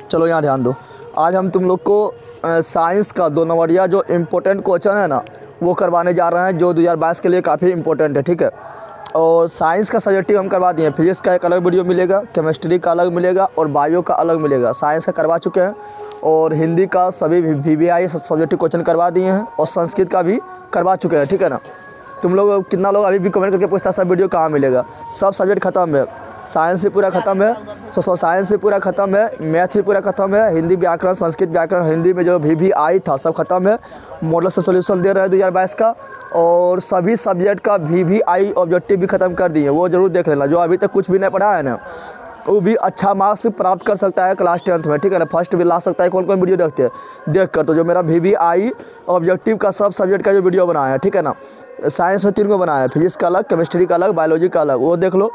चलो यहाँ ध्यान दो। आज हम तुम लोग को साइंस का 2 नंबरिया जो इम्पोर्टेंट क्वेश्चन है ना वो करवाने जा रहे हैं, जो 2022 के लिए काफ़ी इंपॉर्टेंट है, ठीक है। और साइंस का सब्जेक्टिव हम करवा दिए। फिजिक्स का एक अलग वीडियो मिलेगा, केमिस्ट्री का अलग मिलेगा और बायो का अलग मिलेगा। साइंस का करवा चुके हैं और हिंदी का सभी VVI सब्जेक्टिव क्वेश्चन करवा दिए हैं और संस्कृत का भी करवा चुके हैं, ठीक है ना। तुम लोग कितना लोग अभी भी कमेंट करके पूछता सब वीडियो कहाँ मिलेगा। सब सब्जेक्ट खत्म है, साइंस भी पूरा खत्म है, सोशल साइंस भी पूरा खत्म है, मैथ भी पूरा खत्म है, हिंदी व्याकरण, संस्कृत व्याकरण, हिंदी में जो VVI था सब खत्म है। मॉडल से सोल्यूशन दे रहे हैं 2022 का, और सभी सब्जेक्ट का VVI ऑब्जेक्टिव भी खत्म कर दिए। वो जरूर देख लेना। जो अभी तक कुछ भी नहीं पढ़ा है ना वो भी अच्छा मार्क्स प्राप्त कर सकता है क्लास 10th में, ठीक है ना। फर्स्ट भी ला सकता है। कौन कौन वीडियो देखते हैं देख कर, तो जो मेरा VVI ऑब्जेक्टिव का सब सब्जेक्ट का जो वीडियो बनाया है, ठीक है ना। साइंस में 3 को बनाया है, फिजिक्स का अलग, केमिस्ट्री का अलग, बायोलॉजी का अलग, वो देख लो।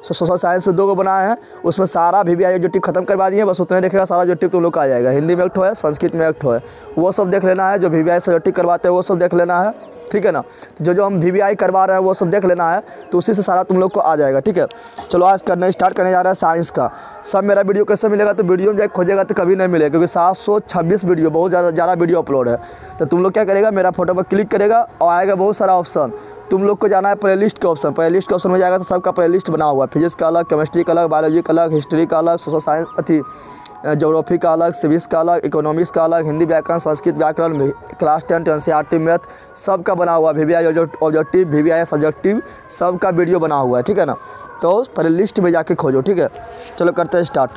सोशल साइंस में 2 को बनाया है, उसमें सारा VVI ऑब्जेक्टिव खत्म करवा दिए। बस उतने देखेगा, सारा ऑब्जेक्टिव तुम लोग का आ जाएगा। हिंदी में एक ठो है, संस्कृत में एक ठो है, वो सब देख लेना है। जो VVI ऑब्जेक्टिव करवाते हैं वो सब देख लेना है, ठीक है ना। तो जो हम VVI करवा रहे हैं वो सब देख लेना है, तो उसी से सारा तुम लोग को आ जाएगा, ठीक है। चलो आज स्टार्ट करने जा रहा है साइंस का। सब मेरा वीडियो कैसे मिलेगा, तो वीडियो में जाकर खोजेगा तो कभी नहीं मिलेगा, क्योंकि 726 वीडियो, बहुत ज़्यादा वीडियो अपलोड है। तो तुम लोग क्या करेगा, मेरा फोटो पर क्लिक करेगा और आएगा बहुत सारा ऑप्शन। तुम लोग को जाना है प्लेलिस्ट का ऑप्शन। प्लेलिस्ट के ऑप्शन में जाएगा तो सबका प्लेलिस्ट बना हुआ है। फिजिक्स का अलग, केमिस्ट्री का अलग, बायोलॉजी का अलग, हिस्ट्री का अलग, सोशल साइंस ज्योग्राफी का अलग, सिविक्स का अलग, इकोनॉमिक्स का अलग, हिंदी व्याकरण, संस्कृत व्याकरण, क्लास 10 NCERT मैथ, सब का बना हुआ है। VVI ऑब्जेक्टिव, VVI सब्जेक्टिव, सब का वीडियो बना हुआ है, ठीक है ना। तो प्लेलिस्ट में जाके खोजो, ठीक है। चलो करते हैं स्टार्ट।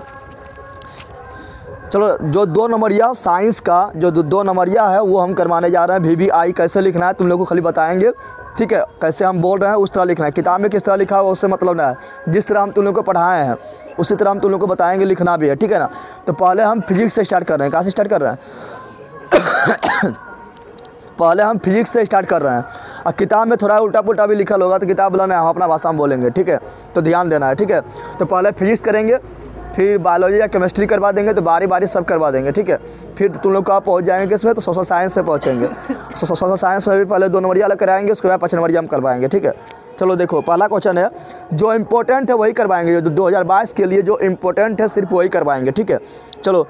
चलो जो 2 नंबरिया साइंस का जो 2 नंबरिया है वो हम करवाने जा रहे हैं। VVI कैसे लिखना है तुम लोग को खाली बताएंगे, ठीक है। कैसे हम बोल रहे हैं उस तरह लिखना है। किताब में किस तरह लिखा हुआ उससे मतलब ना है। जिस तरह हम तुम लोग को पढ़ाए हैं उसी तरह हम तुम लोग को बताएंगे, लिखना भी है, ठीक है ना। तो पहले हम फिजिक्स से स्टार्ट कर रहे हैं। कहाँ से स्टार्ट कर रहे हैं पहले हम फिजिक्स से स्टार्ट कर रहे हैं। और किताब में थोड़ा उल्टा पुल्टा भी लिखा होगा तो किताब बोला हम अपना भाषा में बोलेंगे, ठीक है। तो ध्यान देना है, ठीक है। तो पहले फिजिक्स करेंगे, फिर बायोलॉजी या केमिस्ट्री करवा देंगे, तो बारी बारी सब करवा देंगे, ठीक है। फिर तुम लोग कहाँ पहुँच जाएंगे इसमें, तो सोशल साइंस से पहुँचेंगे। सोशल साइंस में भी पहले 2 नंबरिया अलग कराएंगे, उसके बाद 5 नंबरिया हम करवाएंगे, ठीक है। चलो देखो पहला क्वेश्चन है, जो इम्पोर्टेंट है वही करवाएंगे। जो 2022 के लिए जो इम्पोर्टेंट है सिर्फ वही करवाएंगे, ठीक है। चलो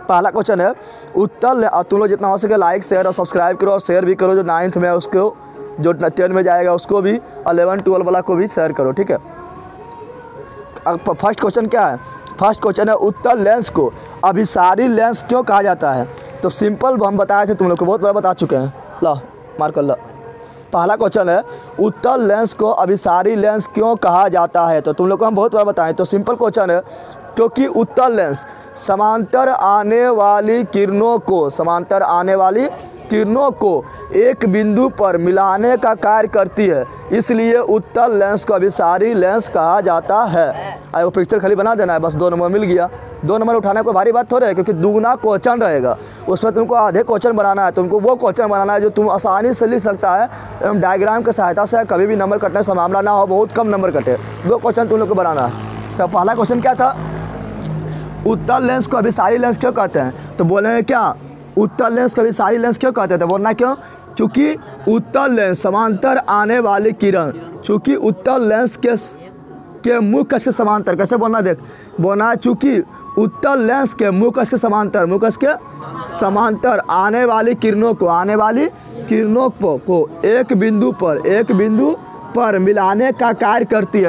पहला क्वेश्चन है उत्तर। और तुम लोग जितना हो सके लाइक शेयर और सब्सक्राइब करो और शेयर भी करो। जो 9th में है उसको, जो 10 में जाएगा उसको भी, 11 12 वाला को भी शेयर करो, ठीक है। फर्स्ट क्वेश्चन क्या है, फर्स्ट क्वेश्चन है उत्तल लेंस को अभिसारी लेंस क्यों कहा जाता है। तो सिंपल हम बताए थे तुम लोग को, बहुत बार बता चुके हैं। ला मार कर ला। पहला क्वेश्चन है उत्तल लेंस को अभिसारी लेंस क्यों कहा जाता है। तो तुम लोग को हम बहुत बार बताएं। तो सिंपल क्वेश्चन है, क्योंकि उत्तल लेंस समांतर आने वाली किरणों को एक बिंदु पर मिलाने का कार्य करती है, इसलिए उत्तल लेंस को अभिसारी लेंस कहा जाता है। वो पिक्चर खाली बना देना है, बस 2 नंबर मिल गया। 2 नंबर उठाने को भारी बात थोड़ा है, क्योंकि दुगना क्वेश्चन रहेगा, उसमें तुमको आधे क्वेश्चन बनाना है। तुमको वो क्वेश्चन बनाना है जो तुम आसानी से लिख सकता है, एकदम डायग्राम की सहायता से, कभी भी नंबर कटने से मामला ना हो, बहुत कम नंबर कटे, वो क्वेश्चन तुम लोग को बनाना है। तो पहला क्वेश्चन क्या था, उत्तल लेंस को अभिसारी लेंस क्यों कहते हैं। तो बोले क्या, उत्तल लेंस को अभिसारी लेंस क्यों कहते थे। बोलना क्यों, चूँकि उत्तल लेंस समांतर आने वाली किरण, चूँकि उत्तल लेंस के मुख कश के समांतर, कैसे बोलना देख, बोलना चूँकि उत्तल लेंस के मुख कश के समांतर, मुख कश के समांतर आने वाली किरणों को एक बिंदु पर मिलाने का कार्य करती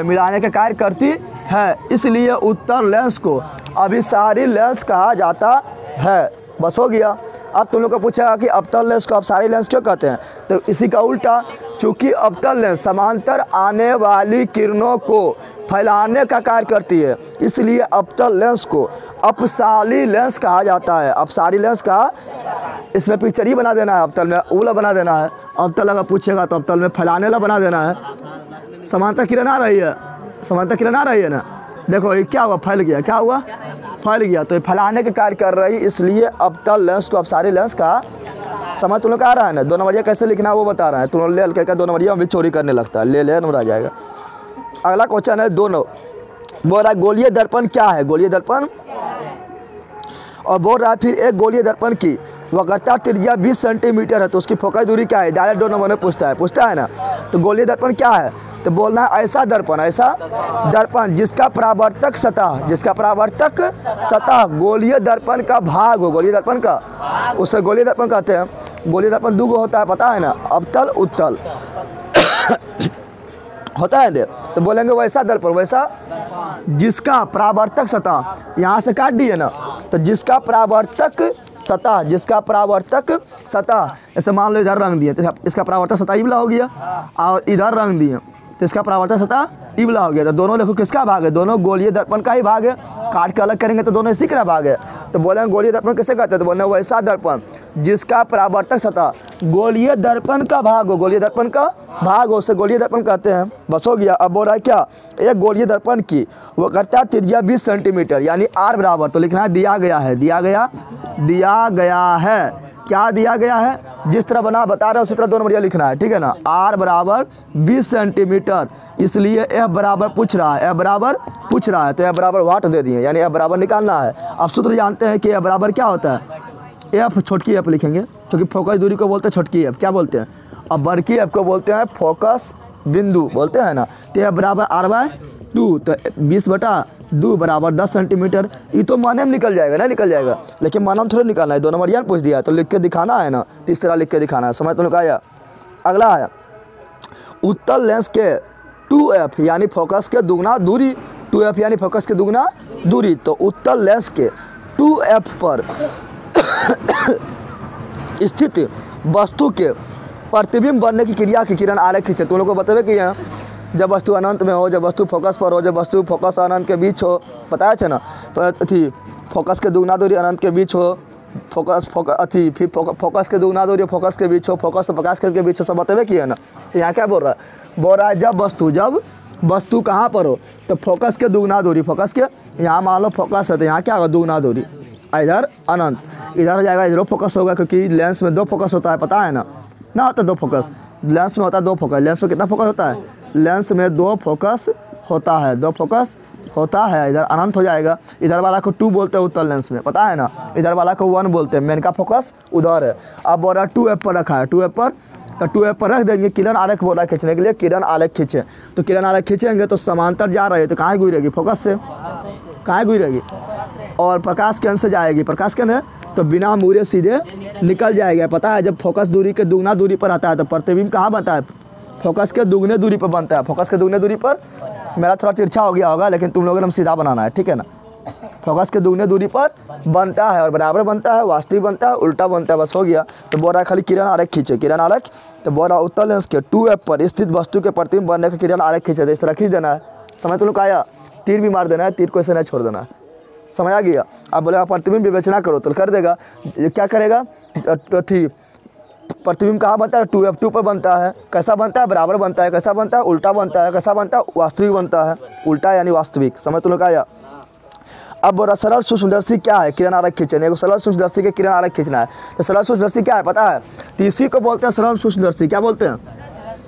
है, इसलिए उत्तल लेंस को अभिसारी लेंस कहा जाता है। बस हो गया। अब तुम लोग को पूछा कि अवतल लेंस को अभिसारी लेंस क्यों कहते हैं। तो इसी का उल्टा, चूँकि अवतल लेंस समांतर आने वाली किरणों को फैलाने का कार्य करती है, इसलिए अवतल लेंस को अपसारी लेंस कहा जाता है। अपसारी लेंस का इसमें पिक्चर ही बना देना है, अवतल में उला बना देना है। अवतल अगर पूछेगा तो अवतल में फैलाने ला बना देना है। समांतर किरण आ रही है, ना। देखो ये क्या हुआ, फैल गया, क्या हुआ, फैल गया। तो ये फैलाने के कार्य कर रही, इसलिए अवतल लेंस को अपसारी लेंस का समझ तुम लोग आ रहा है ना। 2 नंबरिया कैसे लिखना है वो बता रहा है। तुम लोग ले हल्के का 2 नंबरिया में भी चोरी करने लगता है, ले नंबर आ जाएगा। अगला क्वेश्चन है 2 बोल रहा है गोलीय दर्पण क्या है, गोलीय दर्पण। और बोल रहा है फिर एक गोलीय दर्पण की वक्रता त्रिज्या 20 सेंटीमीटर है तो उसकी फोकस दूरी क्या है, डायरेक्ट 2 नंबर में पूछता है ना। तो गोलीय दर्पण क्या है, तो बोलना है ऐसा दर्पण जिसका परावर्तक सतह गोलीय दर्पण का भाग हो, गोलीय दर्पण का, उसे गोलीय दर्पण कहते हैं। गोलीय दर्पण दो होता है पता है ना, अवतल उत्तल होता है ना। तो बोलेंगे वैसा दर्पण, वैसा जिसका परावर्तक सतह, यहाँ से काट दिए ना, तो जिसका परावर्तक सतह, ऐसे मान लो इधर रंग दिए तो इसका परावर्तक सतह इबला हो गया, और इधर रंग दिए तो इसका परावर्तक सतह इबला हो गया। तो दोनों देखो किसका भाग है, दोनों गोलीय दर्पण का ही भाग है। काट के अलग करेंगे तो दोनों इसी का भाग है। तो बोलेंगे गोलीय दर्पण किसे कहते हैं, तो बोलेंगे वैसा दर्पण जिसका परावर्तक सतह गोलीय दर्पण का भाग हो, गोलीय दर्पण का भाग हो, उसे गोलीय दर्पण कहते हैं। बस हो गया। अब बोल रहा है क्या, एक गोलीय दर्पण की वक्रता त्रिज्या 20 सेंटीमीटर यानी r बराबर, तो लिखना है दिया गया है, क्या दिया गया है, जिस तरह बना बता रहे हो उसी तरह 2 नंबर लिखना है, ठीक है ना। r बराबर 20 सेंटीमीटर, इसलिए f बराबर पूछ रहा है, तो f बराबर वाट दे दिए, यानी f बराबर निकालना है। अब सूत्र जानते हैं कि f बराबर क्या होता है, f छोटकी f लिखेंगे क्योंकि फोकस दूरी को बोलते हैं छोटकी f, क्या बोलते हैं, अब बड़की f को बोलते हैं फोकस बिंदु बोलते हैं ना। तो f बराबर r/2, तो 20/2 बराबर 10 सेंटीमीटर। ये तो माने में निकल जाएगा ना, निकल जाएगा, लेकिन माना में थोड़ा निकालना है, 2 नंबर यार पूछ दिया तो लिख के दिखाना है ना, तीसरा लिख के दिखाना है, समझ तो लोग आया। अगला है उत्तल लेंस के 2f यानी फोकस के दुगना दूरी, 2f यानी फोकस के दुगना दूरी। तो उत्तल लेंस के 2f पर स्थित वस्तु के प्रतिबिंब बनने की क्रिया की किरण आरेख खींचे। तुम लोग को बतावे कि जब वस्तु अनंत में हो, जब वस्तु फोकस पर हो, जब वस्तु फोकस अनंत के बीच हो, बताया थे ना, अथी फोकस के दुगना दूरी अनंत के बीच हो, फोकस के दुगना दूरी फोकस के बीच हो, फोकस और प्रकाश के बीच हो, सब बतावे किया ना। यहाँ क्या बोल रहा है, जब वस्तु कहाँ पर हो, तो फोकस के दुगना दूरी, फोकस के यहाँ मान लो फोकस है तो यहाँ क्या होगा दुगना दूरी, इधर अनंत, इधर हो जाएगा, इधर फोकस होगा क्योंकि लेंस में 2 फोकस होता है, पता है ना होता 2 फोकस, लेंस में होता है 2 फोकस, लेंस में कितना फोकस होता है, लेंस में 2 फोकस होता है, 2 फोकस होता है। इधर अनंत हो जाएगा, इधर वाला को 2 बोलते हैं उत्तल लेंस में, पता है ना, इधर वाला को 1 बोलते हैं, मेन का फोकस उधर है। अब बोल रहा 2f पर रखा है, 2f पर, तो 2f पर रख देंगे, किरण आरेख बोल रहा है खींचने के लिए, किरण आरेख खींचे, तो किरण आरेख खींचेंगे तो समांतर जा रही है तो कहाँ गुजरेगी, फोकस से, कहाँ गुजरेगी, और प्रकाश केंद्र से जाएगी, प्रकाश केंद्र तो बिना मुड़े सीधे निकल जाएगा। पता है जब फोकस दूरी के दुगना दूरी पर आता है तो प्रतिबिंब कहाँ बनता है, फोकस के दुगने दूरी पर बनता है, फोकस के दुगने दूरी पर, मेरा थोड़ा तिरछा हो गया होगा लेकिन तुम लोगों ने सीधा बनाना है, ठीक है ना। फोकस के दुगने दूरी पर बनता है और बराबर बनता है, वास्तविक बनता है, उल्टा बनता है, बस हो गया। तो बोल रहा है खाली किरण आरेख खींचे, किरण आरेख, तो बोल रहा है उत्तल लेंस के 2f पर स्थित वस्तु के प्रतिबिंब बनने का किरण आरेख खींचे, तो इस तरह खींच देना है। समझ तुम लोग आया, तीर भी मार देना है, तीर को ऐसे नहीं छोड़ देना है, समझ आ गया। अब बोलेगा प्रतिबिंब विवेचना करो तो कर देगा, क्या करेगा, प्रतिबिंब कहाँ बनता है, 2f2 पर बनता है, कैसा बनता है, बराबर बनता है, कैसा बनता है, उल्टा बनता है, कैसा बनता है, वास्तविक बनता है, उल्टा यानी वास्तविक। समझ तुम लोग आया। अब बोला सरल सूक्ष्मदर्शी क्या है, किरण आरेख खींचने को, सरल सूक्ष्मदर्शी के किरण आरेख खींचना है। तो सरल सूक्ष्मदर्शी क्या है पता है, तो इसी को बोलते हैं सरल सूक्ष्मदर्शी, क्या बोलते हैं,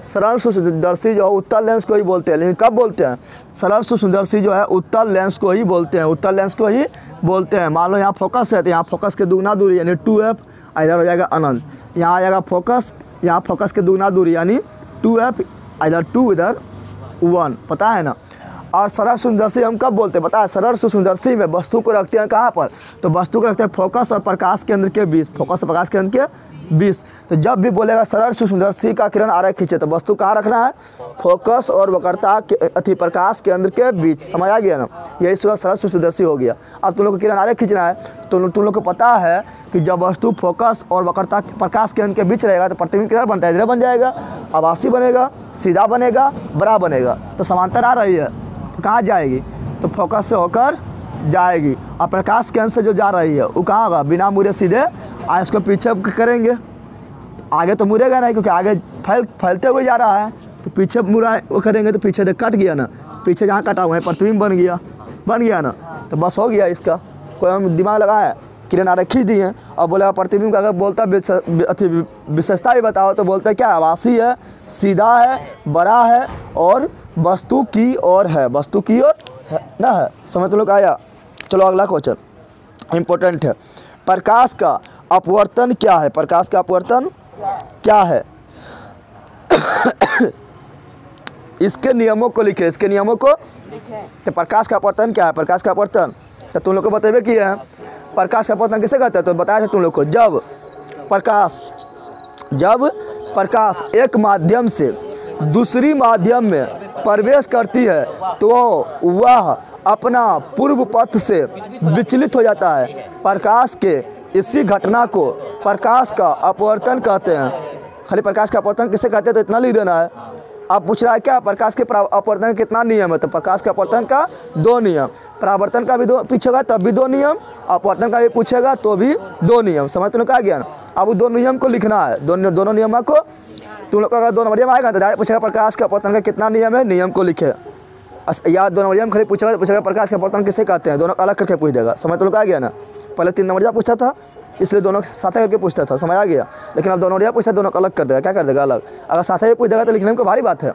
सरल सूक्ष्मदर्शी जो है उत्तल लेंस को ही बोलते हैं, लेकिन कब बोलते हैं, सरल सूक्ष्मदर्शी जो है उत्तल लेंस को ही बोलते हैं, उत्तल लेंस को ही बोलते हैं। मान लो यहाँ फोकस है तो यहाँ फोकस के दुगना दूरी यानी 2f, इधर हो जाएगा अनंत, यहाँ आ जाएगा फोकस, यहाँ फोकस के दुगना दूरी यानी 2f, इधर 2 इधर 1, पता है ना। और सरल सूक्ष्मदर्शी हम कब बोलते हैं पता है, सरल सूक्ष्मदर्शी में वस्तु को रखते हैं कहाँ पर, तो वस्तु को रखते हैं फोकस और प्रकाश केंद्र के बीच, फोकस और प्रकाश केंद्र के 20। तो जब भी बोलेगा सरल सूक्ष्मदर्शी का किरण आरेख खींचे तो वस्तु कहाँ रखना है, फोकस और वक्रता के प्रकाश केंद्र के बीच। समझ आ गया ना, यही सरल सूक्ष्मदर्शी हो गया। अब तुम लोग को किरण आरेख खींचना है तो तुम लोग को पता है कि जब वस्तु फोकस और वक्रता प्रकाश केंद्र के बीच रहेगा तो प्रतिबिंब किधर बनता है, इधर बन जाएगा, आभासी बनेगा, सीधा बनेगा, बड़ा बनेगा। तो समांतर आ रही है तो कहाँ जाएगी, तो फोकस से होकर जाएगी, और प्रकाश केंद्र से जो जा रही है वो कहाँ होगा, बिना मुड़े सीधे। आज इसको पीछे करेंगे, आगे तो मुड़ेगा नहीं क्योंकि आगे फैलते हुए जा रहा है, तो पीछे मुड़ा वो करेंगे तो पीछे कट गया ना, पीछे जहाँ कटा हुआ है प्रतिबिंब बन गया ना, तो बस हो गया इसका। कोई हम दिमाग लगाए, किरण आरेख खींच दी है। और बोले प्रतिबिंब का अगर बोलता विशेषता भी बताओ तो बोलते क्या, आभासी है, सीधा है, बड़ा है और वस्तु की ओर है, वस्तु की ओर है ना है। समझ तो लोग आया। चलो अगला क्वेश्चन इंपॉर्टेंट है, प्रकाश का अपवर्तन क्या है, प्रकाश का अपवर्तन क्या है। इसके नियमों को लिखे, इसके नियमों को। तो प्रकाश का अपवर्तन क्या है, प्रकाश का अपवर्तन तो तुम लोग को बतेबे किए हैं। प्रकाश का अपवर्तन किसे कहते हैं, तो बताया था तुम लोग को, जब प्रकाश एक माध्यम से दूसरी माध्यम में प्रवेश करती है तो वह अपना पूर्व पथ से विचलित हो जाता है। प्रकाश के इसी घटना को प्रकाश का अपवर्तन कहते हैं। खाली प्रकाश का अपवर्तन किसे कहते हैं तो इतना लिख देना है। अब पूछ रहा है क्या, प्रकाश के अपवर्तन का कितना नियम है, तो प्रकाश के अपवर्तन का 2 नियम, परावर्तन का भी 2 पूछेगा तब भी 2 नियम, अपवर्तन का भी पूछेगा तो भी 2 नियम। समझ तुम लोग आ गया ना। अब 2 नियम को लिखना है, दोनों नियमों को तुम लोग का अगर 2 नंबर आएगा तो डायरेक्ट पूछेगा प्रकाश के अपवर्तन का कितना नियम है, नियम को लिखे। याद 2 नंबर खाली पूछेगा तो पूछेगा प्रकाश के अपवर्तन किसे कहते हैं, दोनों अलग करके पूछ देगा। समझ तुम लोग आ गया ना। पहले 3 नंबर पूछता था इसलिए दोनों साथ करके पूछता था, समझ आ गया। लेकिन अब 2 नंबर पूछता है दोनों अलग कर देगा, क्या कर देगा अलग। अगर साथ ही पूछ देगा तो लिखने में भारी बात है।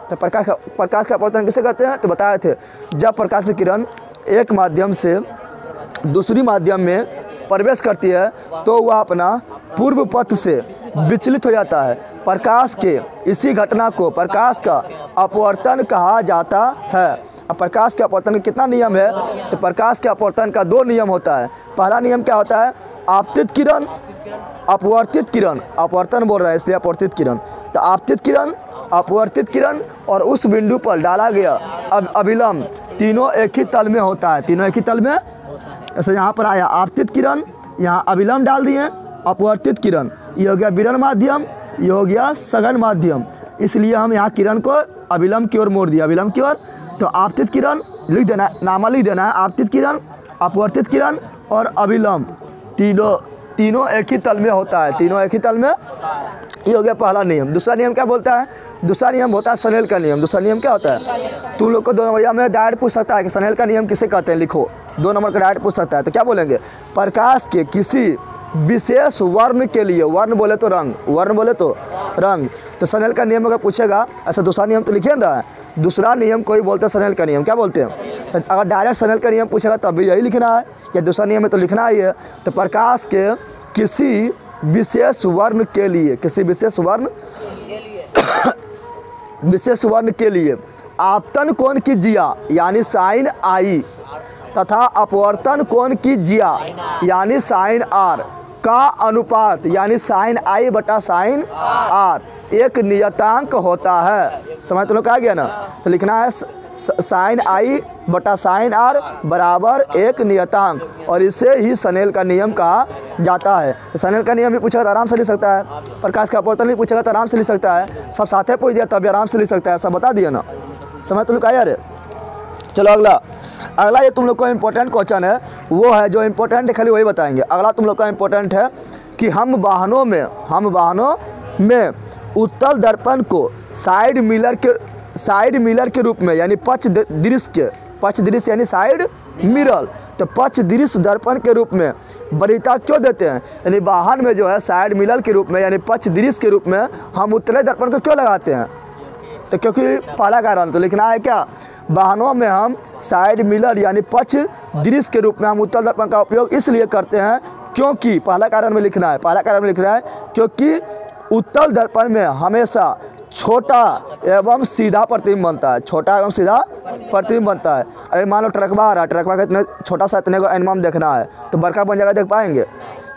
तो प्रकाश का अपवर्तन किसे कहते हैं, तो बताए थे जब प्रकाश की किरण एक माध्यम से दूसरी माध्यम में प्रवेश करती है तो वह अपना पूर्व पथ से विचलित हो जाता है। प्रकाश के इसी घटना को प्रकाश का अपवर्तन कहा जाता है। अब प्रकाश के अपवर्तन का कितना नियम है, तो प्रकाश के अपवर्तन का 2 नियम होता है। पहला नियम क्या होता है, आपतित किरण, अपवर्तित किरण, अपवर्तन बोल रहा है इसलिए अपवर्तित किरण। तो आपतित किरण, अपवर्तित किरण और उस बिंदु पर डाला गया अभिलंब तीनों एक ही तल में होता है, तीनों एक ही तल में। ऐसे यहाँ पर आया आपतित किरण, यहाँ अभिलंब डाल दिए, अपवर्तित किरण, ये हो गया विरण माध्यम, ये हो गया सघन माध्यम, इसलिए हम यहाँ किरण को अभिलंब की ओर मोड़ दिया, अभिलंब की ओर। तो आपतित किरण लिख देना है, नामा लिख देना है, आपतित किरण, अपवर्तित किरण और अभिलंब तीनों एक ही तल में होता है, तीनों एक ही तल में। ये हो गया पहला नियम। दूसरा नियम क्या बोलता है, दूसरा नियम होता है स्नेल का नियम। दूसरा नियम क्या होता है, तुम लोग को 2 नंबर में डायरेक्ट पूछ सकता है कि स्नेल का नियम किसे कहते हैं, लिखो 2 नंबर का डायरेक्ट पूछ सकता है। तो क्या बोलेंगे, प्रकाश के किसी विशेष वर्ण के लिए, वर्ण बोले तो रंग, वर्ण बोले तो रंग, तो स्नेल का नियम अगर पूछेगा, ऐसा दूसरा नियम तो लिखिए ना, दूसरा नियम कोई बोलते हैं स्नेल का नियम, क्या बोलते हैं। तो अगर डायरेक्ट स्नेल का नियम पूछेगा तब भी यही लिखना है, या दूसरा नियम में तो लिखना ही है। तो प्रकाश के किसी विशेष वर्ण के लिए, किसी विशेष वर्ण विशेष वर्ण के लिए आपतन कोण की जिया यानी साइन आई तथा अपवर्तन कोण की जिया यानी साइन आर का अनुपात यानी साइन आई बटा साइन आर एक नियतांक होता है। समझ तो लोग आ गया ना। तो लिखना है साइन आई बटा साइन आर बराबर एक नियतांक, और इसे ही स्नेल का नियम कहा जाता है। तो स्नेल का नियम भी पूछेगा तो आराम से लिख सकता है, प्रकाश का अपवर्तन भी पूछेगा तो आराम से लिख सकता है, सब साथ पूछ दिया तब भी आराम से लिख सकता है, सब बता दिया ना। समझ तो लोग आया रे। चलो अगला ये तुम लोग को इम्पोर्टेंट क्वेश्चन है, वो है जो इम्पोर्टेंट है खाली वही बताएंगे। अगला तुम लोग का इम्पोर्टेंट है कि हम वाहनों में उत्तल दर्पण को साइड मिरर के रूप में यानी पक्ष दृश्य यानी साइड मिरर, तो पक्ष दृश्य दर्पण के रूप में वरीयता क्यों देते हैं, यानी वाहन में जो है साइड मिरर के रूप में यानी पक्ष दृश्य के रूप में हम उत्तल दर्पण को क्यों लगाते हैं, तो क्योंकि पहला कारण तो लिखना है क्या, वाहनों में हम साइड मिरर यानी पक्ष दृश्य के रूप में हम उत्तल दर्पण का उपयोग इसलिए करते हैं क्योंकि पहला कारण में लिखना है, क्योंकि उत्तल दर्पण में हमेशा छोटा एवं सीधा प्रतिबिंब बनता है, छोटा एवं सीधा प्रतिबिंब बनता है। अरे मान लो ट्रकवा आ रहा है, ट्रकवा का इतने छोटा सा इतने को एनमा में देखना है तो बड़का बन जाएगा, देख पाएंगे।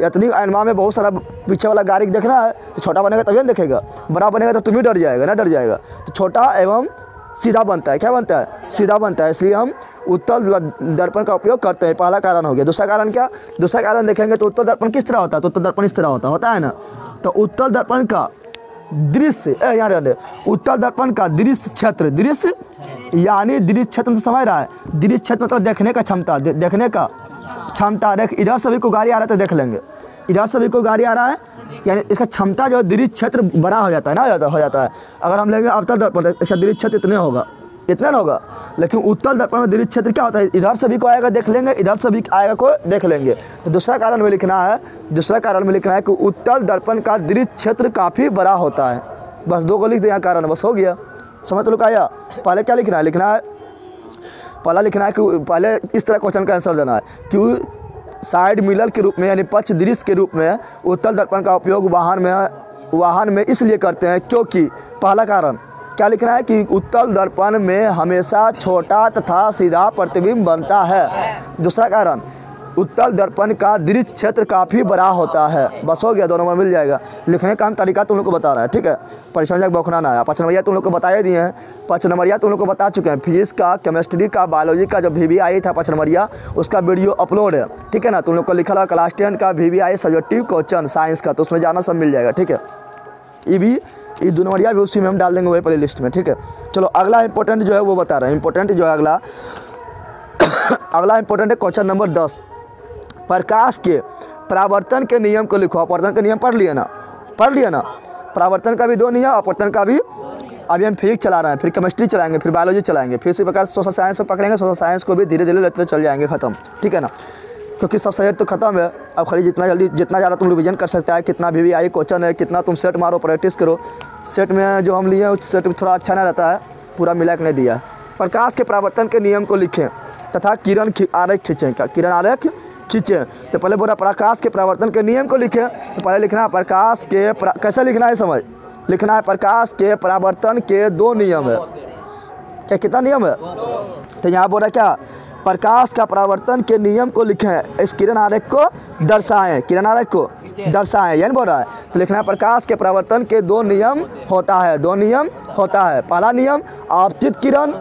इतनी एनमा में बहुत सारा पीछे वाला गाड़ी देखना है तो छोटा बनेगा तभी देखेगा, बड़ा बनेगा तो तुम ही डर जाएगा। तो छोटा एवं सीधा बनता है, क्या बनता है, सीधा बनता है, इसलिए हम उत्तल दर्पण का उपयोग करते हैं। पहला कारण हो गया। दूसरा कारण क्या, दूसरा कारण देखेंगे तो उत्तल दर्पण किस तरह होता है, तो उत्तल दर्पण इस तरह होता है ना। तो उत्तल दर्पण का दृश्य उत्तल दर्पण का दृश्य क्षेत्र, दृश्य यानी दृश्य क्षेत्र से समझ रहा है, दृश्य क्षेत्र मतलब देखने का क्षमता, देखने का क्षमता। देख इधर सभी को गाड़ी आ रहा है तो देख लेंगे, इधर सभी को गाड़ी आ रहा है यानी इसका क्षमता जो दृश्य क्षेत्र बड़ा हो जाता है ना, हो जाता है। अगर हम लेंगे अवतल दर्पण इसका दृश्य क्षेत्र इतना ना होगा, लेकिन उत्तल दर्पण में दृश्य क्षेत्र क्या होता है, इधर सभी को आएगा देख लेंगे, इधर सभी आएगा को देख लेंगे। तो दूसरा कारण में लिखना है कि उत्तल दर्पण का दृश्य क्षेत्र काफ़ी बड़ा होता है। बस 2 को लिख दिया कारण, बस हो गया। समझ तो लोग आया। पहले क्या लिखना है, पहले इस तरह क्वेश्चन का आंसर देना है कि साइड मिरर के रूप में यानी पक्ष दृश्य के रूप में उत्तल दर्पण का उपयोग वाहन में इसलिए करते हैं क्योंकि पहला कारण क्या लिखना है कि उत्तल दर्पण में हमेशा छोटा तथा सीधा प्रतिबिंब बनता है। दूसरा कारण उत्तल दर्पण का दृश्य क्षेत्र काफ़ी बड़ा होता है। बस हो गया, 2 नंबर मिल जाएगा। लिखने का हम तरीका तुम लोग को बता रहा है, ठीक है। परिसंख्यक बौखना ना आया। 5 नंबरिया तुम लोग को बता ही दिए हैं। 5 नंबरिया तुम लोग को बता चुके हैं। फिजिक्स का, केमिस्ट्री का, बायोलॉजी का जो VVI था 5 नंबरिया, उसका वीडियो अपलोड है, ठीक है ना। तुम लोग को लिखा क्लास 10 का VVI सब्जेक्टिव क्वेश्चन साइंस का, तो उसमें जाना सब मिल जाएगा, ठीक है। ये 2 नंबरिया भी उसी में हम डाल देंगे वही प्ले लिस्ट में, ठीक है। चलो अगला इंपॉर्टेंट जो है वो बता रहे हैं। इंपॉर्टेंट जो है अगला इंपॉर्टेंट है क्वेश्चन नंबर 10। प्रकाश के परावर्तन के नियम को लिखो। अपवर्तन के नियम पढ़ लिए ना? परावर्तन का भी 2 नियम, अपवर्तन का भी। अभी हम फिजिक्स चला रहे हैं, फिर केमिस्ट्री चलाएंगे, फिर बायोलॉजी चलाएंगे, फिर इसी प्रकार सोशल साइंस में पकड़ेंगे। सोशल साइंस को भी धीरे धीरे लेते चल जाएंगे ख़त्म, ठीक है ना। क्योंकि सब सब्जेक्ट तो खत्म है। अब खाली जितना ज़्यादा तुम रिवीजन कर सकता है, कितना VVI क्वेश्चन है, कितना तुम सेट मारो, प्रैक्टिस करो। सेट में जो हम लिए हैं उस सेट में थोड़ा अच्छा नहीं रहता है, पूरा मिला के नहीं दिया है। प्रकाश के परावर्तन के नियम को लिखें तथा किरण आरेख खींचें। किरण आरेख खींचें, तो पहले बोला प्रकाश के परावर्तन के नियम को लिखें। तो पहले लिखना है प्रकाश के कैसे लिखना है समझ, लिखना है प्रकाश के परावर्तन के 2 नियम है। क्या कितना नियम है? तो यहाँ बोला क्या, प्रकाश का परावर्तन के नियम को लिखें, इस किरण आरेख को दर्शाएं, किरण आरेख को दर्शाएं, यानी बोल रहा है। तो लिखना है प्रकाश के परावर्तन के 2 नियम होता है, 2 नियम होता है। पहला नियम आपतित किरण,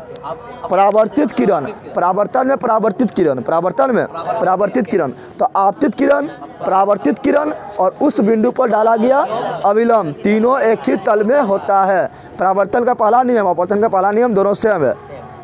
परावर्तित किरण। परावर्तन में परावर्तित किरण, परावर्तन में परावर्तित किरण। तो आपतित किरण, परावर्तित किरण और उस बिंदु पर डाला गया अविलंब, तीनों एक ही तल में होता है। परावर्तन का पहला नियम, अपवर्तन का पहला नियम दोनों सेम है।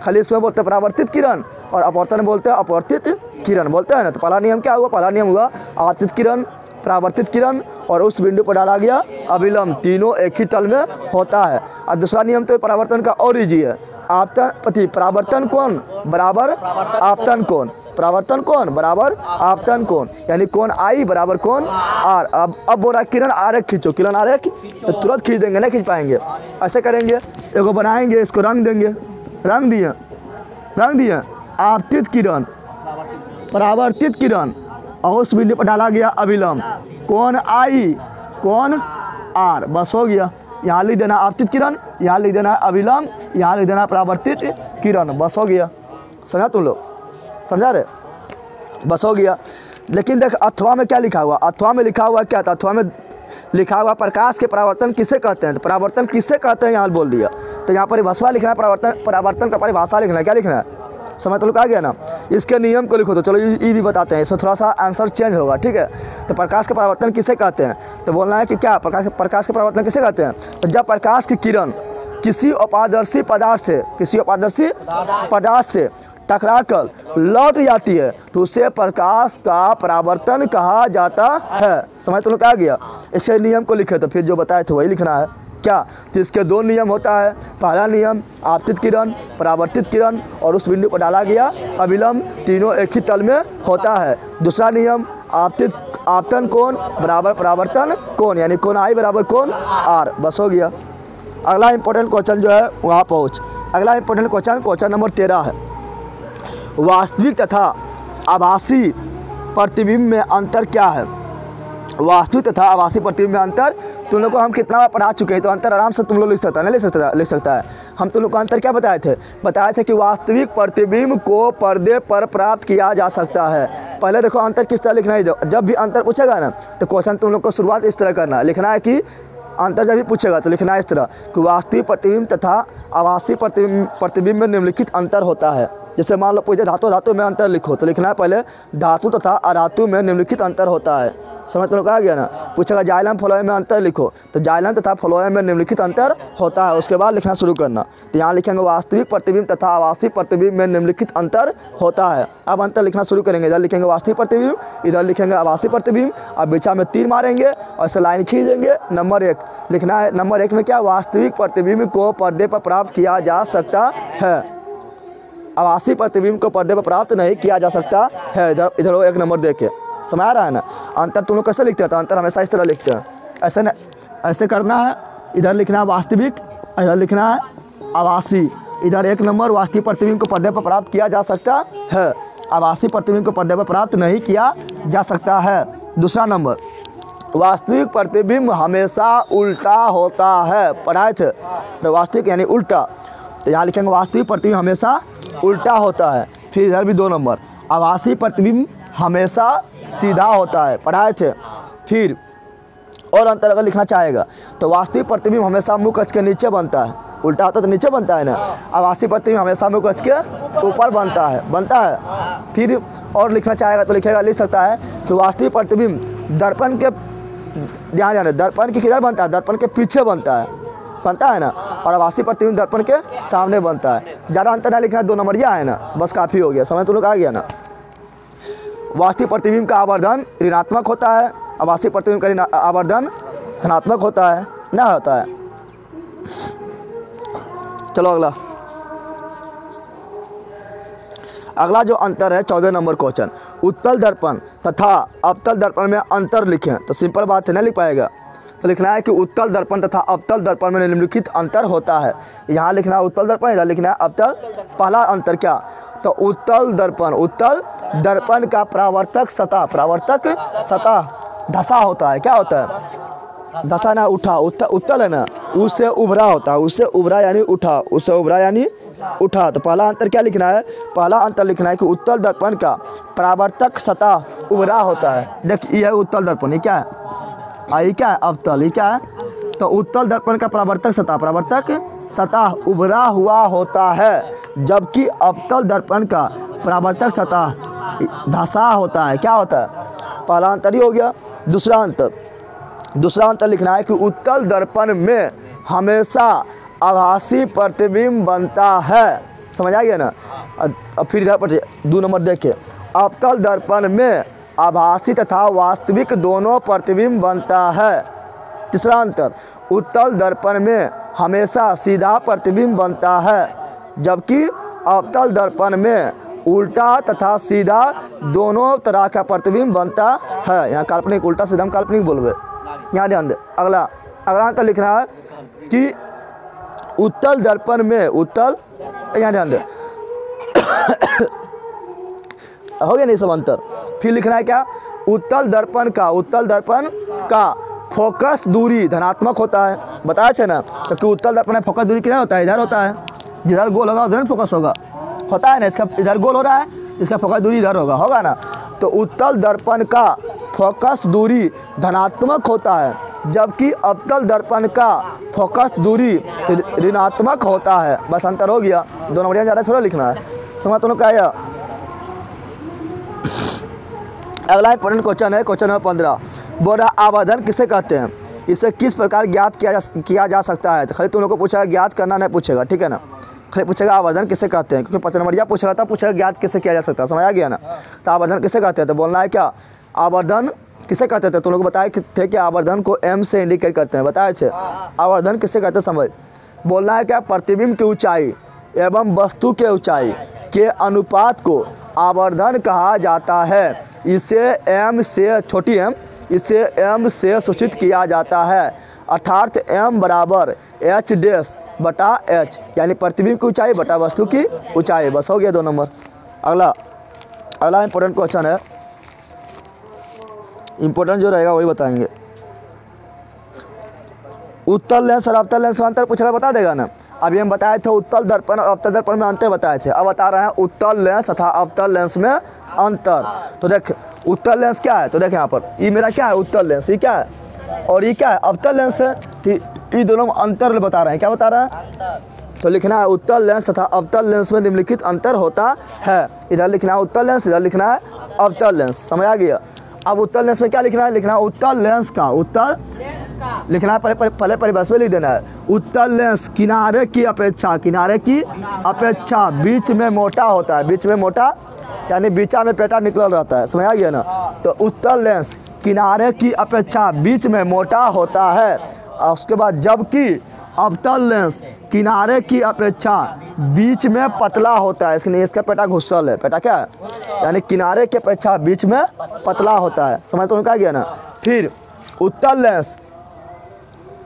खाली इसमें बोलते हैं परावर्तित किरण और अपवर्तन बोलते हैं अपवर्तित किरण, बोलते हैं ना। तो पहला नियम क्या हुआ? पहला नियम हुआ आपतित किरण, परावर्तित किरण और उस बिंदु पर डाला गया अविलंब, तीनों एक ही तल में होता है। और दूसरा नियम तो परावर्तन का और इजी है। परावर्तन कोण बराबर आपतन कोण, परावर्तन कोण बराबर आपतन कोण, यानी कोण I बराबर कोण R। अब बोला किरण आरेख खींचो, किरण आरेख, तो तुरंत खींच देंगे, नहीं खींच पाएंगे। ऐसे करेंगे, एगो बनाएंगे, इसको रंग देंगे, रंग दिए आपतित किरण, परावर्तित किरण और उस बिंदु पर डाला गया अविलंब, कोण I, कोण R। बस हो गया। यहाँ लिख देना आपतित किरण, यहाँ लिख देना अविलंब, यहाँ लिख देना परावर्तित किरण, बस हो गया। समझा तुम लोग? समझा रहे? बस हो गया। लेकिन देख अथवा में क्या लिखा हुआ, अथवा में लिखा हुआ क्या था? अथवा में लिखा हुआ प्रकाश के परावर्तन किसे कहते हैं। तो परावर्तन किसे कहते हैं यहाँ बोल दिया। तो यहाँ परिभाषा लिखना है, परावर्तन का परिभाषा लिखना है। क्या लिखना है? समझ तो लोग आ गया ना। इसके नियम को लिखो। तो चलो ये भी बताते हैं, इसमें थोड़ा सा आंसर चेंज होगा, ठीक है। तो प्रकाश का परावर्तन किसे कहते हैं? तो बोलना है कि क्या प्रकाश का परावर्तन किसे कहते हैं? तो जब प्रकाश की किरण किसी अपारदर्शी पदार्थ से टकराकर लौट जाती है तो उसे प्रकाश का परावर्तन कहा जाता है। समझ तो लोग आ गया। इसके नियम को लिखे, तो फिर जो बताए थे वही लिखना है। क्या? तो इसके 2 नियम होता है। पहला नियम आपतित किरण, परावर्तित किरण और उस बिंदु पर डाला गया अविलंब, तीनों एक ही तल में होता है। दूसरा नियम आपतन कोण बराबर परावर्तन कोण, यानी कोण I बराबर कोण R। बस हो गया। अगला इंपॉर्टेंट क्वेश्चन जो है वहाँ पहुँच। अगला इंपॉर्टेंट क्वेश्चन नंबर 13 है। वास्तविक तथा आभासी प्रतिबिंब में अंतर क्या है? वास्तविक तथा आभासी प्रतिबिंब में अंतर तुम लोग को हम कितना पढ़ा चुके हैं, तो अंतर आराम से तुम लोग लिख सकता है, नहीं लिख सकता है। हम तुम लोग को अंतर क्या बताए थे कि वास्तविक प्रतिबिंब को पर्दे पर प्राप्त किया जा सकता है। पहले देखो अंतर किस तरह लिखना है। जब भी अंतर पूछेगा ना तो क्वेश्चन तुम लोग को शुरुआत इस तरह करना है। लिखना है कि अंतर जब भी पूछेगा तो लिखना है इस तरह कि वास्तविक प्रतिबिंब तथा आभासी प्रतिबिंब में निम्नलिखित अंतर होता है। जैसे मान लो पूछे धातु में अंतर लिखो, तो लिखना है पहले धातु तथा अधातु में निम्नलिखित अंतर होता है। समझ तो लोग आ गया ना। पूछेगा जाइलम फ्लोएम में अंतर लिखो, तो जाइलम तथा फ्लोएम में निम्नलिखित अंतर होता है। उसके बाद लिखना शुरू करना। तो यहाँ लिखेंगे वास्तविक प्रतिबिंब तथा आभासी प्रतिबिंब में निम्नलिखित अंतर होता है। अब अंतर लिखना शुरू करेंगे। इधर लिखेंगे वास्तविक प्रतिबिंब, इधर लिखेंगे आभासी प्रतिबिंब। अब बीचा में तीर मारेंगे और इसे लाइन खींच देंगे। नंबर 1 लिखना है। नंबर 1 में क्या? वास्तविक प्रतिबिंब को पर्दे पर प्राप्त किया जा सकता है, आभासी प्रतिबिंब को पर्दे पर प्राप्त नहीं किया जा सकता है। इधर 1 नंबर देके समझ आ रहा है ना। अंतर तुम लोग कैसे लिखते हैं? तो अंतर हमेशा इस तरह लिखते हैं, ऐसे न, ऐसे करना है। इधर लिखना है वास्तविक, इधर लिखना है आभासी। इधर 1 नंबर वास्तविक प्रतिबिंब को पर्दे पर प्राप्त किया जा सकता है, आभासी प्रतिबिंब को पर्दे पर प्राप्त नहीं किया जा सकता है। दूसरा नंबर, वास्तविक प्रतिबिंब हमेशा उल्टा होता है। पढ़ाए थे तो वास्तविक यानी उल्टा, तो यहाँ लिखेंगे वास्तविक प्रतिबिंब हमेशा उल्टा होता है। फिर इधर भी 2 नंबर, आभासी प्रतिबिंब हमेशा सीधा होता है। पढ़ाए थे। फिर और अंतर अगर लिखना चाहेगा तो वास्तविक प्रतिबिंब हमेशा मुख अक्ष के नीचे बनता है, उल्टा होता तो नीचे बनता है ना। आभासी प्रतिबिंब हमेशा मुख अक्ष के ऊपर बनता है। फिर और लिखना चाहेगा तो लिख सकता है कि वास्तविक प्रतिबिंब दर्पण के, ध्यान जाने, दर्पण के किधर बनता है, दर्पण के पीछे बनता है ना, और आभासी प्रतिबिंब दर्पण के सामने बनता है। ज़्यादा अंतर नहीं लिखना, 2 नंबरिया है ना, बस काफ़ी हो गया, समझ तुम लोग आ गया ना। वास्तविक प्रतिबिंब का आवर्धन ऋणात्मक होता है, आभासी प्रतिबिंब का आवर्धन धनात्मक होता है ना होता है। चलो अगला जो अंतर है 14 नंबर क्वेश्चन, उत्तल दर्पण तथा अवतल दर्पण में अंतर लिखें। तो सिंपल बात है, नहीं लिख पाएगा तो लिखना है कि उत्तल दर्पण तथा अवतल दर्पण में निम्नलिखित अंतर होता है। यहाँ लिखना है उत्तल दर्पण, इधर लिखना है अवतल। पहला अंतर क्या, तो उत्तल दर्पण का परावर्तक सतह धसा होता है। क्या होता है, धसा ना उत्तल है ना, उससे उभरा होता है, उससे उभरा यानी उठा। तो पहला अंतर क्या लिखना है, पहला अंतर लिखना है कि उत्तल दर्पण का परावर्तक सतह उभरा होता है। देखिए ये उत्तल दर्पण, ये क्या है, ये क्या है, अवतल, ये क्या है, तो उत्तल दर्पण का परावर्तक सतह उभरा हुआ होता है, जबकि अवतल दर्पण का परावर्तक सतह धसा होता है। क्या होता है, पहला अंतर ही हो गया। दूसरा अंतर लिखना है कि उत्तल दर्पण में हमेशा आभासी प्रतिबिंब बनता है। समझ आ गया ना। अब फिर इधर पर 2 नंबर देखें, अवतल दर्पण में आभासी तथा वास्तविक दोनों प्रतिबिंब बनता है। तीसरा अंतर, उत्तल दर्पण में हमेशा सीधा प्रतिबिंब बनता है, जबकि अवतल दर्पण में उल्टा तथा सीधा दोनों तरह का प्रतिबिंब बनता है। यहाँ काल्पनिक, उल्टा सीधा हम काल्पनिक बोलबे। यहाँ ध्यान दे। अगला अंतर लिखना है कि उत्तल दर्पण में यहाँ ध्यान दे हो गया नहीं सब अंतर। फिर लिखना है क्या, उत्तल दर्पण का फोकस दूरी धनात्मक होता है। बताया थे ना, क्योंकि उत्तल दर्पण में फोकस दूरी किधर होता है, इधर होता है। जिधर गोल होगा उधर फोकस होता है ना। इसका इधर गोल हो रहा है, इसका फोकस दूरी इधर होगा ना। तो उत्तल दर्पण का फोकस दूरी धनात्मक होता है, जबकि अवतल दर्पण का फोकस दूरी ऋणात्मक होता है। बस अंतर हो गया, 2 नंबर ज़्यादा थोड़ा लिखना है। समझ तुम लोग क्या है। अगला इंपॉर्टेंट क्वेश्चन है, क्वेश्चन नंबर 15, बोरा आवर्धन किसे कहते हैं, इसे किस प्रकार ज्ञात किया जा सकता है। तो खाली तुम लोग को पूछेगा, ज्ञात करना नहीं पूछेगा, ठीक है ना। खाली पूछेगा आवर्धन किसे कहते हैं, क्योंकि 5 नंबर पूछेगा तब पूछेगा ज्ञात किसे किया जा सकता है। समझ आ गया ना। तो आवर्धन किसे कहते हैं, तो बोलना है क्या, आवर्धन किसे कहते थे। तुम लोग बताए थे कि आवर्धन को m से इंडिकेट करते हैं, बताए थे। आवर्धन किसे कहते हैं, समझ बोलना है क्या, प्रतिबिंब की ऊंचाई एवं वस्तु के ऊंचाई के अनुपात को आवर्धन कहा जाता है। इसे m से, छोटी m, इसे m से सूचित किया जाता है, अर्थात m बराबर h डैश बटा h, यानी प्रतिबिंब की ऊंचाई बटा वस्तु की ऊंचाई। बस हो गया 2 नंबर। अगला इंपॉर्टेंट क्वेश्चन है, इंपॉर्टेंट जो रहेगा वही बताएंगे। उत्तल लेंस और अवतल लेंस में अंतर पूछेगा, बता देगा ना। अभी हम बताए थे उत्तल दर्पण और अवतल दर्पण में अंतर बताए थे, अब बता रहे हैं उत्तल लेंस तथा अवतल लेंस में अंतर। तो देख उत्तल लेंस क्या है, तो देख यहाँ पर ये मेरा क्या है, उत्तल लेंस, ये क्या है, और ये क्या है, अवतल लेंस है। ये दोनों में अंतर बता रहे हैं, क्या बता रहे हैं। तो लिखना है उत्तल लेंस तथा अवतल लेंस में निम्नलिखित अंतर होता है। इधर लिखना है उत्तल लेंस, इधर लिखना है अवतल लेंस। समझ आ गया। अब उत्तल लेंस में क्या लिखना है, लिखना है उत्तल लेंस का, उत्तल लिखना है, पहले परिभाषा में लिख देना है। उत्तल लेंस किनारे की अपेक्षा बीच में मोटा होता है, बीच में मोटा यानी बीचा में पेटा निकल रहता है। समझ आ गया ना। तो उत्तल लेंस किनारे की अपेक्षा बीच में मोटा होता है, और उसके बाद जबकि अवतल लेंस किनारे की अपेक्षा बीच में पतला होता है। इसलिए इसका पेटा घुसल है, पेटा क्या है, यानी किनारे की अपेक्षा बीच में पतला होता है। समझ तो क्या गया ना। फिर उत्तल लेंस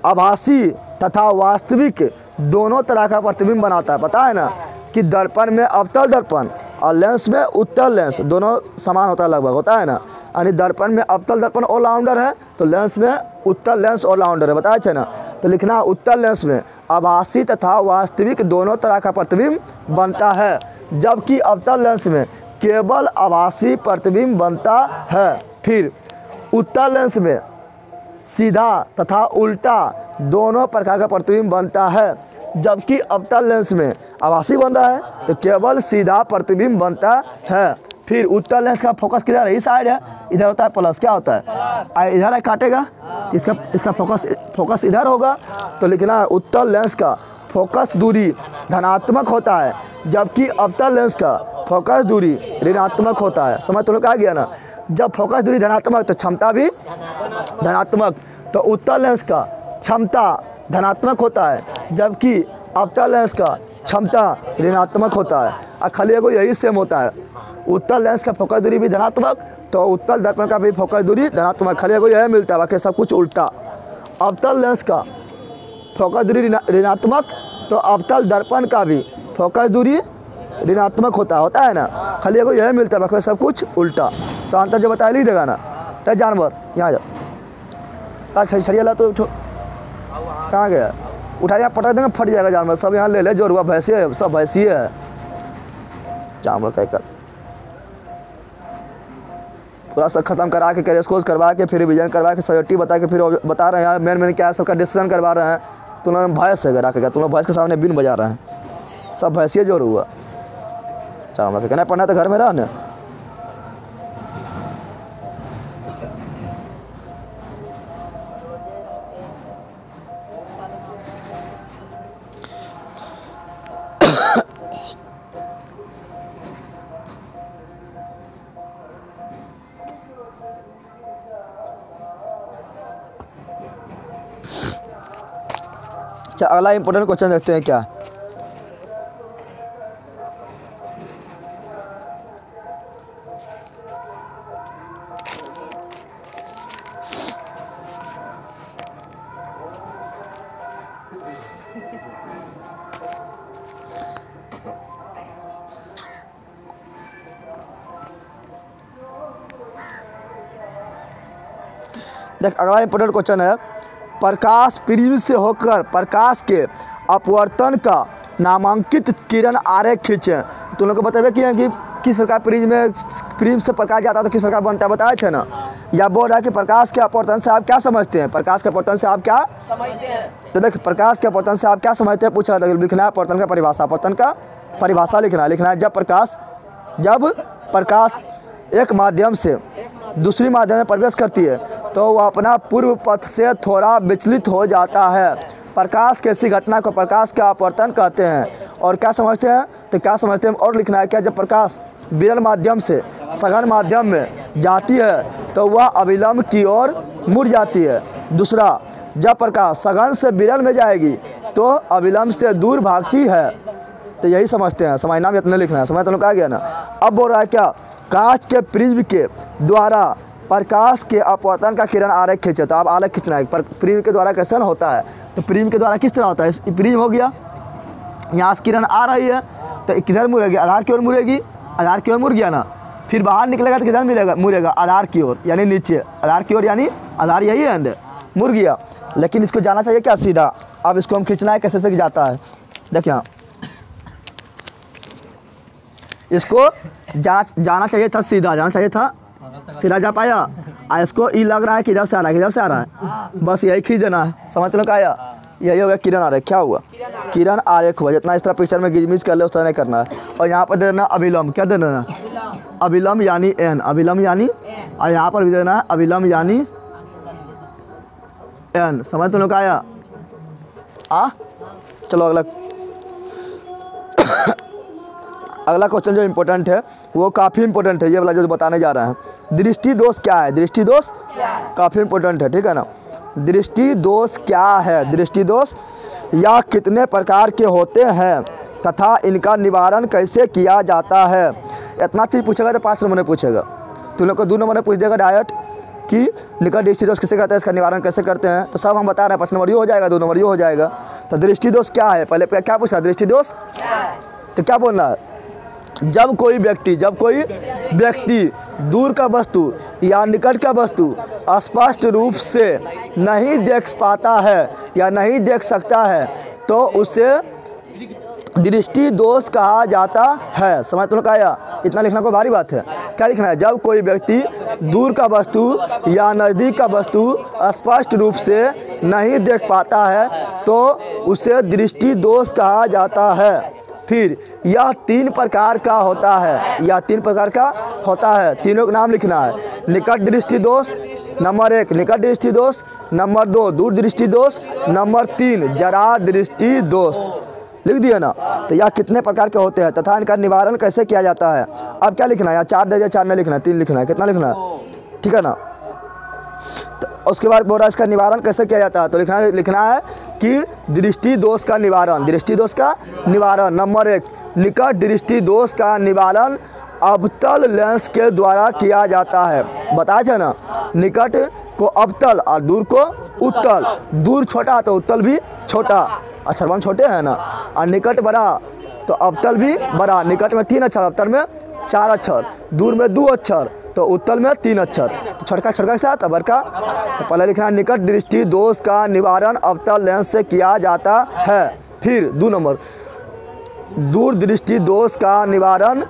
आभासी तथा वास्तविक दोनों तरह का प्रतिबिंब बनाता है। पता है ना कि दर्पण में अवतल दर्पण और लेंस में उत्तल लेंस, दोनों समान होता है लगभग, होता है ना। यानी दर्पण में अवतल दर्पण ऑलराउंडर है, तो लेंस में उत्तल लेंस ऑलराउंडर है, बताए थे ना। तो लिखना उत्तल लेंस में आभासी तथा वास्तविक दोनों तरह का प्रतिबिंब बनता है, जबकि अवतल लेंस में केवल आभासी प्रतिबिंब बनता है। फिर उत्तल लेंस में सीधा तथा उल्टा दोनों प्रकार का प्रतिबिंब बनता है, जबकि अवतल लेंस में आभासी बन रहा है तो केवल सीधा प्रतिबिंब बनता है। फिर उत्तल लेंस का फोकस किधर है, इस साइड है, इधर होता है प्लस, क्या होता है इधर है काटेगा, इसका फोकस इधर होगा। तो लिखना है उत्तल लेंस का फोकस दूरी धनात्मक होता है, जबकि अवतल लेंस का फोकस दूरी ऋणात्मक होता है। समझ तुम लोग आ गया ना। जब फोकस दूरी धनात्मक तो क्षमता भी धनात्मक, तो उत्तल लेंस का क्षमता धनात्मक होता है, जबकि अवतल लेंस का क्षमता ऋणात्मक होता है। और खाली एगो यही सेम होता है, उत्तल लेंस का फोकस दूरी भी धनात्मक तो उत्तल दर्पण का भी फोकस दूरी धनात्मक, खाली एगो यही मिलता है, बाकी सब कुछ उल्टा। अवतल लेंस का फोकस दूरी ऋणात्मक तो अवतल दर्पण का भी फोकस दूरी ऋणात्मक होता है ना, खाली एगो यही मिलता है, बाकी सब कुछ उल्टा। तो अंतर जो बताया लिख देगा ना। रे जानवर यहाँ जाओ, सरिया ला तो कहाँ गया, उठाया पटा देंगे फट जाएगा जानवर, सब यहाँ ले ले, जो रुआ भैंसी है सब भैंसी है जानवर कह कर। पूरा सब खत्म करा के कैरेस्कोज करवा के फिर रिविजन करवा के सजेटी बता के फिर बता रहे हैं मेन क्या है, सबका डिसीजन करवा रहे हैं। तुम लोग भैंस है रखा, तुम लोग भैंस के सामने बिन बजा रहे हैं, सब भैंसी जो हुआ। जानवर कहना पढ़ना तो घर में रहा ना। अच्छा अगला इंपॉर्टेंट क्वेश्चन देखते हैं क्या। देख अगला इंपॉर्टेंट क्वेश्चन है, प्रकाश प्रिज्म से होकर प्रकाश के अपवर्तन का नामांकित किरण आरेख खींचें। तुम लोग को बताइए कि किस प्रकार प्रिज्म से प्रकाश जाता है तो किस प्रकार बनता है, बताए थे ना। या बोल रहा है कि प्रकाश के अपवर्तन से आप क्या समझते हैं, प्रकाश के अपवर्तन से आप क्या समझते हैं। तो देख प्रकाश के अपवर्तन से आप क्या समझते हैं पूछा था, लिखना है अपवर्तन का परिभाषा, अपवर्तन का परिभाषा लिखना है जब प्रकाश एक माध्यम से दूसरी माध्यम में प्रवेश करती है तो वह अपना पूर्व पथ से थोड़ा विचलित हो जाता है। प्रकाश की ऐसी घटना को प्रकाश का अपवर्तन कहते हैं। और क्या समझते हैं, तो क्या समझते हैं और लिखना है क्या, जब प्रकाश विरल माध्यम से सघन माध्यम में जाती है तो वह अविलंब की ओर मुड़ जाती है। दूसरा, जब प्रकाश सघन से विरल में जाएगी तो अविलंब से दूर भागती है। तो यही समझते हैं, समझना भी इतना लिखना है, समझ तो लोग आ गया ना। अब बोल रहा है क्या, कांच के प्रिज्म के द्वारा प्रकाश के अपवर्तन का किरण आरेख खींचे। तो आप आरेख खींचना है प्रिज्म के द्वारा कैसे होता है, तो प्रिज्म के द्वारा किस तरह होता है। प्रिज्म हो गया, यहाँ से किरण आ रही है तो किधर मुड़ेगी, आधार की ओर मुड़ेगी, आधार की ओर मुड़ गया ना। फिर बाहर निकलेगा तो किधर मुड़ेगा, आधार की ओर यानी नीचे, आधार की ओर यानी आधार यही है एंड मुड़ गया। लेकिन इसको जाना चाहिए क्या सीधा। अब इसको हम खींचना है कैसे से जाता है, देखिए यहाँ इसको जाना चाहिए था सीधा, जाना चाहिए था सीधा, जा पाया। इसको ई लग रहा है कि इधर से आ रहा है, किधर से आ रहा है, बस यही खींच देना है, समझ लो आया। यही हो गया किरण आरेख। क्या हुआ, किरण आरेख हुआ। जितना इस तरह पिक्चर में गिजमिज कर ले उस तरह नहीं करना है। और यहाँ पर दे देना अभिलंब, क्या दे देना, अभिलंब यानी एन, अभिलंब यानी, और यहाँ पर भी देना है अभिलंब यानी एन, समझ तो लोग आया। चलो अगला क्वेश्चन जो इम्पोर्टेंट है वो काफ़ी इम्पोर्टेंट है, ये वाला जो बताने जा रहे हैं। दृष्टि दोष क्या है, दृष्टि दोष काफ़ी इम्पोर्टेंट है, ठीक है ना। दृष्टि दोष क्या है, दृष्टि दोष या कितने प्रकार के होते हैं तथा इनका निवारण कैसे किया जाता है। इतना चीज़ पूछेगा तो 5 नंबर में पूछेगा। तुम लोग को 2 नंबर में पूछ देगा डायरेक्ट कि निकट दृष्टि दोष किसे कहते हैं, इसका निवारण कैसे करते हैं। तो सब हम बता रहे हैं, 5 नंबर ये हो जाएगा, 2 नंबर ये हो जाएगा। तो दृष्टि दोष क्या है, पहले क्या पूछा, दृष्टि दोष तो क्या बोलना है, जब कोई व्यक्ति दूर का वस्तु या निकट का वस्तु स्पष्ट रूप से नहीं देख पाता है या नहीं देख सकता है तो उसे दृष्टि दोष कहा जाता है। समझ तुम लोग आया? इतना लिखना कोई भारी बात है? क्या लिखना है? जब कोई व्यक्ति दूर का वस्तु या नज़दीक का वस्तु स्पष्ट रूप से नहीं देख पाता है तो उसे दृष्टि दोष कहा जाता है। फिर यह 3 प्रकार का होता है, यह 3 प्रकार का होता है। तीनों का नाम लिखना है। निकट दृष्टि दोष नंबर 1, निकट दृष्टि दोष नंबर 2, दूर दृष्टि दोष नंबर 3, जरा दृष्टि दोष। लिख दिया ना? तो यह कितने प्रकार के होते हैं तथा इनका निवारण कैसे किया जाता है। अब क्या लिखना है? या 4 दे 4 नहीं लिखना है, 3 लिखना है। कितना लिखना है? ठीक है ना? तो उसके बाद बोल रहा है इसका निवारण कैसे किया जाता है। तो लिखना है कि दृष्टि दोष का निवारण, दृष्टि दोष का निवारण नंबर 1, निकट दृष्टि दोष का निवारण अवतल लेंस के द्वारा किया जाता है। बताया था ना, निकट को अवतल और दूर को उत्तल। दूर छोटा तो उत्तल भी छोटा, अक्षर छोटे हैं ना, और निकट बड़ा तो अवतल भी बड़ा। निकट में 3 अक्षर, अवतल में 4 अक्षर, दूर में 2 अक्षर तो उत्तल में 3 अक्षर। तो छोटका के साथ बड़का। तो पहले लिखना है निकट दृष्टि दोष का निवारण अवतल लेंस से किया जाता है। फिर 2 नंबर, दूर दृष्टि दोष का निवारण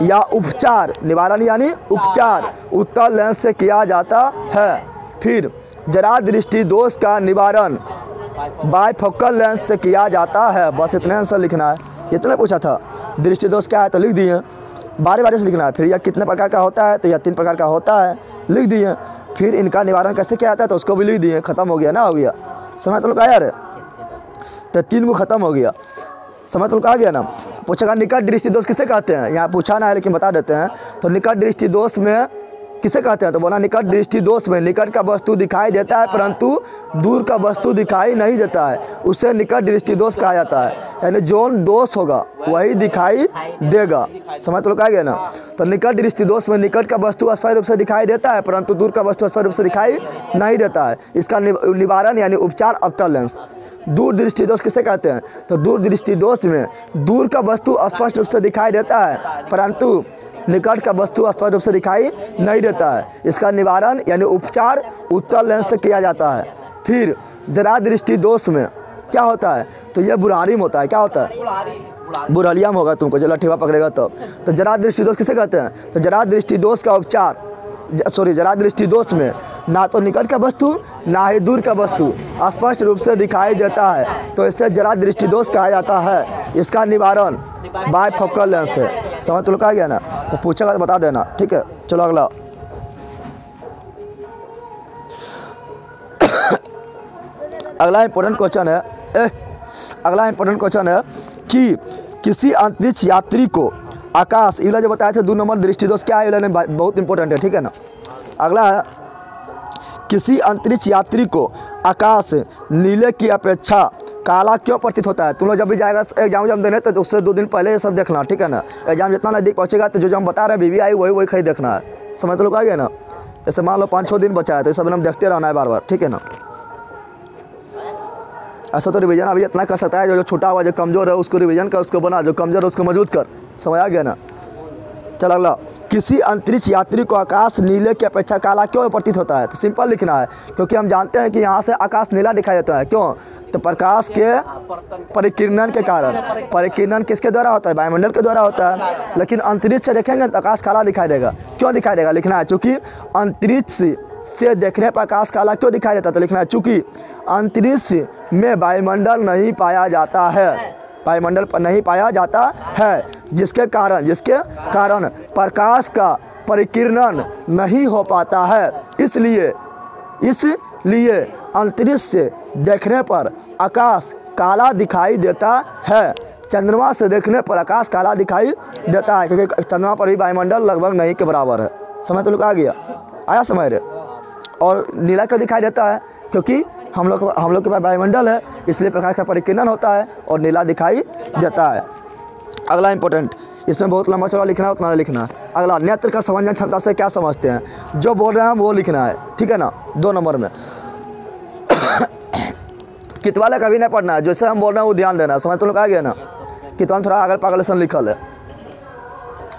या उपचार, निवारण यानी उपचार उत्तल लेंस से किया जाता है। फिर जरा दृष्टि दोष का निवारण बाइफोकल लेंस से किया जाता है। बस इतने आंसर लिखना है। इतना पूछा था दृष्टि दोष क्या है तो लिख दिए, बारी बारी से लिखना है। फिर यह कितने प्रकार का होता है तो यह 3 प्रकार का होता है, लिख दिए। फिर इनका निवारण कैसे किया जाता है तो उसको भी लिख दिए। खत्म हो गया ना, हो गया। समझ तो लोग आया रे? तो 3 को खत्म हो गया। समझ तो लोग आ गया ना? पूछेगा निकट दृष्टि दोष किसे कहते हैं, यहाँ पूछा ना है लेकिन बता देते हैं। तो निकट दृष्टि दोष में किसे कहते हैं तो बोला निकट दृष्टि दोष में निकट का वस्तु दिखाई देता है परंतु दूर का वस्तु दिखाई नहीं देता है, उससे निकट दृष्टि दोष कहा जाता है। यानी जो दोष होगा वही दिखाई देगा। समझ तो लोग आ गया ना? तो निकट दृष्टि दोष में निकट का वस्तु स्पष्ट रूप से दिखाई देता है परंतु दूर का वस्तु स्पष्ट रूप से दिखाई नहीं देता है। इसका निवारण यानी उपचार अवतल लेंस। दूर दृष्टि दोष किसे कहते हैं तो दूर दृष्टि दोष में दूर का वस्तु स्पष्ट रूप से दिखाई देता है परंतु निकट का वस्तु स्पष्ट रूप से दिखाई नहीं देता है। इसका निवारण यानी उपचार उत्तल लेंस से किया जाता है। फिर जरा दृष्टि दोष में क्या होता है तो यह बुढ़ारी में होता है। क्या होता है? बुढ़लिया में होगा तुमको जो लठीवा पकड़ेगा तब। तो जरा दृष्टि दोष किसे कहते हैं तो जरा दृष्टि दोष का उपचार, जरा दृष्टि दोष में ना तो निकट का वस्तु ना ही दूर का वस्तु स्पष्ट रूप से दिखाई देता है तो इसे जरा दृष्टि दोष कहा जाता है। इसका निवारण बाइफोकल लेंस है। समझ तो लोग आ गया ना? तो पूछेगा तो बता देना, ठीक है? चलो अगला। अगला इंपॉर्टेंट क्वेश्चन है, अगला इंपॉर्टेंट क्वेश्चन है कि किसी अंतरिक्ष यात्री को आकाश, इला जो बताए थे 2 नंबर दृष्टि दोष क्या है, इला बहुत इंपॉर्टेंट है, ठीक है ना? अगला है किसी अंतरिक्ष यात्री को आकाश नीले की अपेक्षा काला क्यों प्रतीत होता है। तुम लोग जब भी जाएगा एग्जाम देने तो उससे 2 दिन पहले ये सब देखना, ठीक है ना? एग्जाम जितना नजदीक पहुँचेगा तो जो हम बता रहे हैं BBI वही खरीद देखना है। समझ तो लोग आ गया ना? जैसे मान लो 5-6 दिन बचा है तो ये सब हम देखते रहना है बार बार, ठीक है ना? ऐसा तो रिवीजन अभी इतना कर सकता है, जो छूटा हुआ जो कमज़ोर है उसको रिवीजन कर, उसको बना, जो कमज़ोर है उसको मजबूत कर। समझ आ गया ना? चल अगला, किसी अंतरिक्ष यात्री को आकाश नीले की अपेक्षा काला क्यों प्रतीत होता है। तो सिंपल लिखना है क्योंकि हम जानते हैं कि यहाँ से आकाश नीला दिखाई देता है। क्यों? तो प्रकाश के परिकिरणन के कारण। परिकिरणन किसके द्वारा होता है? वायुमंडल के द्वारा होता है। लेकिन अंतरिक्ष से देखेंगे तो आकाश काला दिखाई देगा। क्यों दिखाई देगा लिखना है, चूँकि अंतरिक्ष से देखने पर आकाश काला क्यों दिखाई देता है तो लिखना है चूँकि अंतरिक्ष में वायुमंडल नहीं पाया जाता है, वायुमंडल पर नहीं पाया जाता है, जिसके कारण प्रकाश का परिकिरणन नहीं हो पाता है। इसलिए अंतरिक्ष से देखने पर आकाश काला दिखाई देता है। चंद्रमा से देखने पर आकाश काला दिखाई देता है क्योंकि चंद्रमा पर भी वायुमंडल लगभग नहीं के बराबर है। समझ तो लोग आ गया? आया समझ रहे? और नीला क्यों दिखाई देता है क्योंकि हम लोग के पास वायुमंडल है, इसलिए प्रकाश का परिकिरणन होता है और नीला दिखाई देता है। अगला इंपॉर्टेंट, इसमें बहुत लंबा चौड़ा लिखना है, उतना लिखना है। अगला, नेत्र का समंजन क्षमता से क्या समझते हैं, जो बोल रहे हैं वो लिखना है, ठीक है ना? 2 नंबर में कित वाला कभी नहीं पढ़ना है, जैसे हम बोल रहे हैं वो ध्यान देना है। समझ तो लोग आ गया ना? कितवा थोड़ा अगर पागलेशन लिखल है।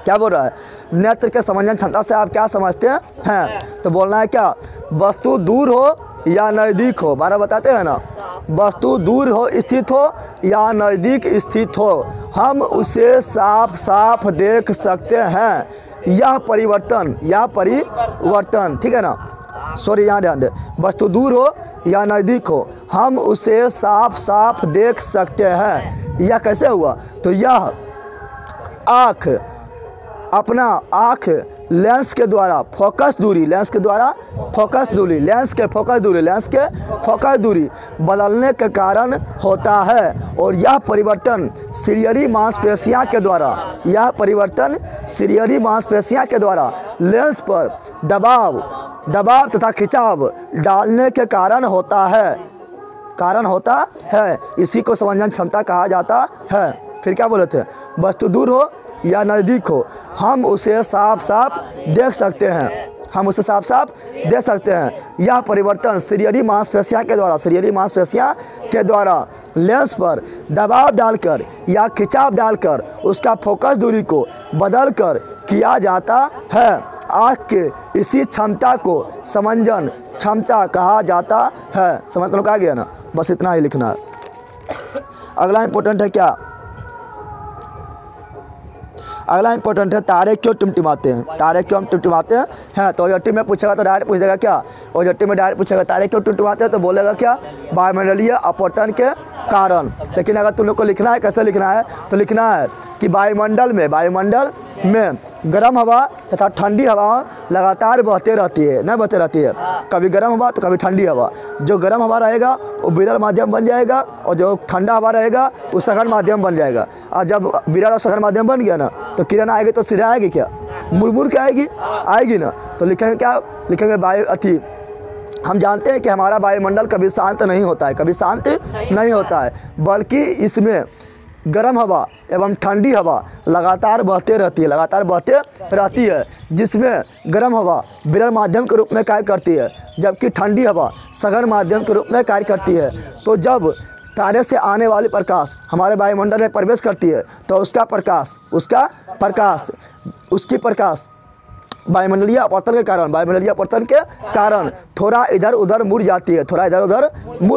क्या बोल रहा है, नेत्र के समंजन क्षमता से आप क्या समझते हैं। तो बोलना है क्या, वस्तु दूर हो या नज़दीक हो, 12 बताते हैं ना, वस्तु दूर हो स्थित हो या नज़दीक स्थित हो, हम उसे साफ साफ देख सकते हैं। यह परिवर्तन, ठीक है ना, सॉरी यहाँ ध्यान दे, वस्तु दूर हो या नज़दीक हो हम उसे साफ साफ देख सकते हैं। यह कैसे हुआ, तो यह आँख अपना लेंस के द्वारा फोकस दूरी, लेंस के फोकस दूरी बदलने के कारण होता है। और यह परिवर्तन सीरियरी मांसपेशियां के द्वारा लेंस पर दबाव तथा खिंचाव डालने के कारण होता है। इसी को समंजन क्षमता कहा जाता है। फिर क्या बोले थे, वस्तु दूर हो या नज़दीक हो हम उसे साफ साफ देख सकते हैं। यह परिवर्तन सीरियरी मांसपेशियां के द्वारा लेंस पर दबाव डालकर या खिंचाव डालकर उसका फोकस दूरी को बदलकर किया जाता है। आँख के इसी क्षमता को समंजन क्षमता कहा जाता है। समझ तो आ गया ना, बस इतना ही लिखना है। अगला इंपॉर्टेंट है क्या, अगला इंपॉर्टेंट है तारे क्यों टिमटिमाते हैं। तो ओजेटी में पूछेगा तो डायरेक्ट पूछ देगा क्या, ओजेटी में डायरेक्ट पूछेगा तारे क्यों टिमटिमाते हैं, तो बोलेगा क्या, वायुमंडलीय अपवर्तन के कारण। लेकिन अगर तुम लोग को लिखना है, कैसे लिखना है, तो लिखना है कि वायुमंडल में गर्म हवा तथा ठंडी हवा लगातार बहते रहती है, कभी गर्म हवा तो कभी ठंडी हवा। जो गर्म हवा रहेगा वो विरल माध्यम बन जाएगा और जो ठंडा हवा रहेगा वो सघन माध्यम बन जाएगा। और जब विरल और सघन माध्यम बन गया ना तो किरण आएगी तो सीधे आएगी क्या, मुड़ के आएगी ना। तो लिखेंगे वायु हम जानते हैं कि हमारा वायुमंडल कभी शांत नहीं होता है, बल्कि इसमें गर्म हवा एवं ठंडी हवा लगातार बहते रहती है, जिसमें गर्म हवा विरल माध्यम के रूप में कार्य करती है जबकि ठंडी हवा सघन माध्यम के रूप में कार्य करती है। तो जब तारे से आने वाली प्रकाश हमारे वायुमंडल में प्रवेश करती है तो उसकी प्रकाश वायुमंडलीय अपवर्तन के कारण थोड़ा इधर उधर मुड़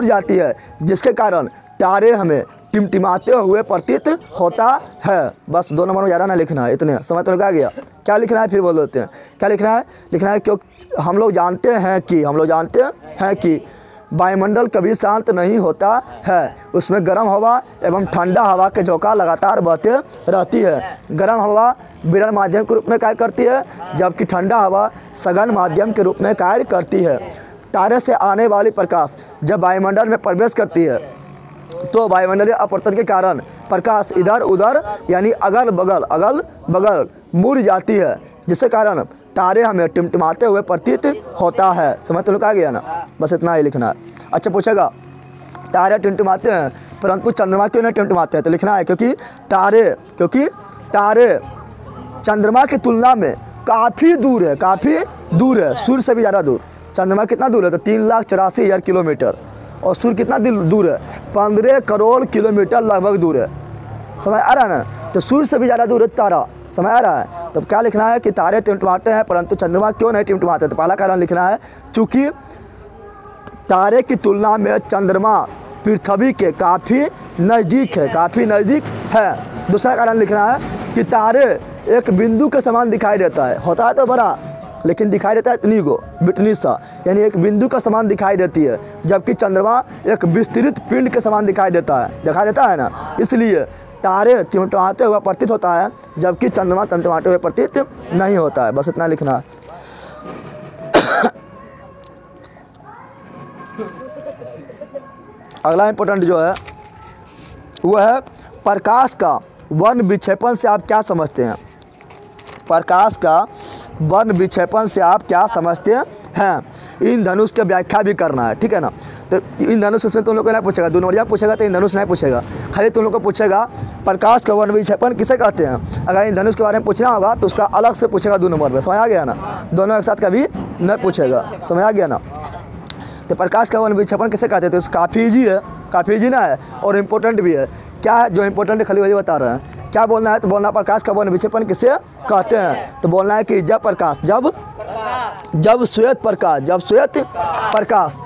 जाती है, जिसके कारण तारे हमें टिमटिमाते हुए प्रतीत होता है। बस 2 नंबर में ज़्यादा ना लिखना है, इतने समझ तो आ गया। क्या लिखना है फिर बोल देते हैं, क्या लिखना है क्योंकि हम लोग जानते हैं कि वायुमंडल कभी शांत नहीं होता है, उसमें गर्म हवा एवं ठंडा हवा के झोंका लगातार बहते रहती है। गर्म हवा विरल माध्यम के रूप में कार्य करती है जबकि ठंडा हवा सघन माध्यम के रूप में कार्य करती है। तारे से आने वाली प्रकाश जब वायुमंडल में प्रवेश करती है तो वायुमंडलीय अपवर्तन के कारण प्रकाश इधर उधर यानी अगल बगल मुड़ जाती है, जिसके कारण तारे हमें टिमटिमाते हुए प्रतीत होता है। समझ तो आ गया ना, बस इतना ही लिखना है। अच्छा पूछेगा तारे टिमटिमाते हैं परंतु चंद्रमा क्यों नहीं टिमटिमाते हैं, तो लिखना है क्योंकि तारे चंद्रमा की तुलना में काफ़ी दूर है, सूर्य से भी ज़्यादा दूर। चंद्रमा कितना दूर है, तो 3,84,000 किलोमीटर, और सूर्य कितना दूर है, 15 करोड़ किलोमीटर लगभग दूर है। समझ आ रहा है ना, तो सूर्य से भी ज़्यादा दूर है तारा। समझ आ रहा है, तो क्या लिखना है कि तारे टिमटिमाते हैं परंतु चंद्रमा क्यों नहीं टिमटिमाते। तो पहला कारण लिखना है क्योंकि तारे की तुलना में चंद्रमा पृथ्वी के काफ़ी नज़दीक है। दूसरा कारण लिखना है कि तारे एक बिंदु के समान दिखाई देता है, होता है तो बड़ा लेकिन दिखाई देता है इतनी बिटनी सा, यानी एक बिंदु का समान दिखाई देती है, जबकि चंद्रमा एक विस्तृत पिंड के समान दिखाई देता है ना। इसलिए तारे टिमटिमाते हुए प्रतीत होता है जबकि चंद्रमा टिमटिमाते हुए प्रतीत नहीं होता है। बस इतना लिखना है। अगला इंपॉर्टेंट जो है वो है प्रकाश का वन विक्षेपण से आप क्या समझते हैं। प्रकाश का वन विक्षेपण से आप क्या समझते हैं। इन धनुष की व्याख्या भी करना है, ठीक है ना। तो इन धनुष उसमें तुम लोग को नहीं पूछेगा, 2 नंबर पूछेगा तो इन धनुष नहीं पूछेगा, खाली तुम लोग को पूछेगा प्रकाश का वन विक्षेपण किसे कहते हैं। अगर इन धनुष के बारे में पूछना होगा तो उसका अलग से पूछेगा 2 नंबर में। समझ आ गया ना, दोनों एक साथ कभी नहीं पूछेगा। समझ आ गया ना। तो प्रकाश का वन विक्षेपण किसे कहते हैं, तो काफ़ी ईजी है। काफ़ी इजी ना है और इम्पोर्टेंट भी है। क्या है जो इम्पोर्टेंट खाली वही बता रहे हैं। क्या बोलना है तो बोलना प्रकाश का वर्ण विक्षेपण किसे कहते हैं। तो बोलना है कि जब प्रकाश जब श्वेत प्रकाश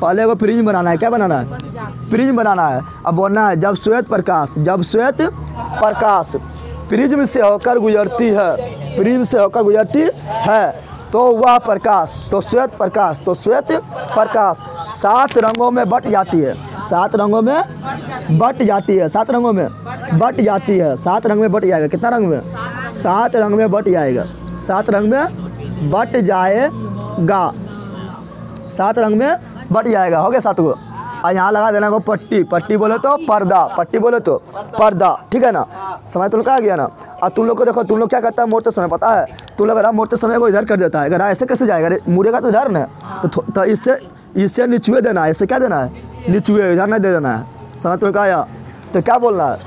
पहले वो प्रिज्म बनाना है। क्या बनाना है? प्रिज्म बनाना है। अब बोलना है जब श्वेत प्रकाश प्रिज्म से होकर गुजरती है तो वह प्रकाश श्वेत प्रकाश 7 रंगों में बट जाती है। 7 रंगों में बट जाती है। 7 रंगों में बट जाती है। 7 रंग में बट जाएगा। कितना रंग में? 7 रंग में बट जाएगा। 7 रंग में बट जाएगा। 7 रंग में बट जाएगा। हो गया 7 को। और यहाँ लगा देना को पट्टी बोले तो पर्दा। ठीक है ना? समय तुम लोग का आ गया ना। और तुम लोग को देखो, तुम लोग क्या करता है मोड़ते समय, पता है? तुम लोग अगर मोड़ते समय को इधर कर देता है। अगर ऐसे कैसे जाएगा? मुड़ेगा तो इधर ना, तो इससे निचुए देना है। इससे क्या देना है? निचुए, इधर नहीं दे देना है। समय तुम लोग का आया। तो क्या बोलना है?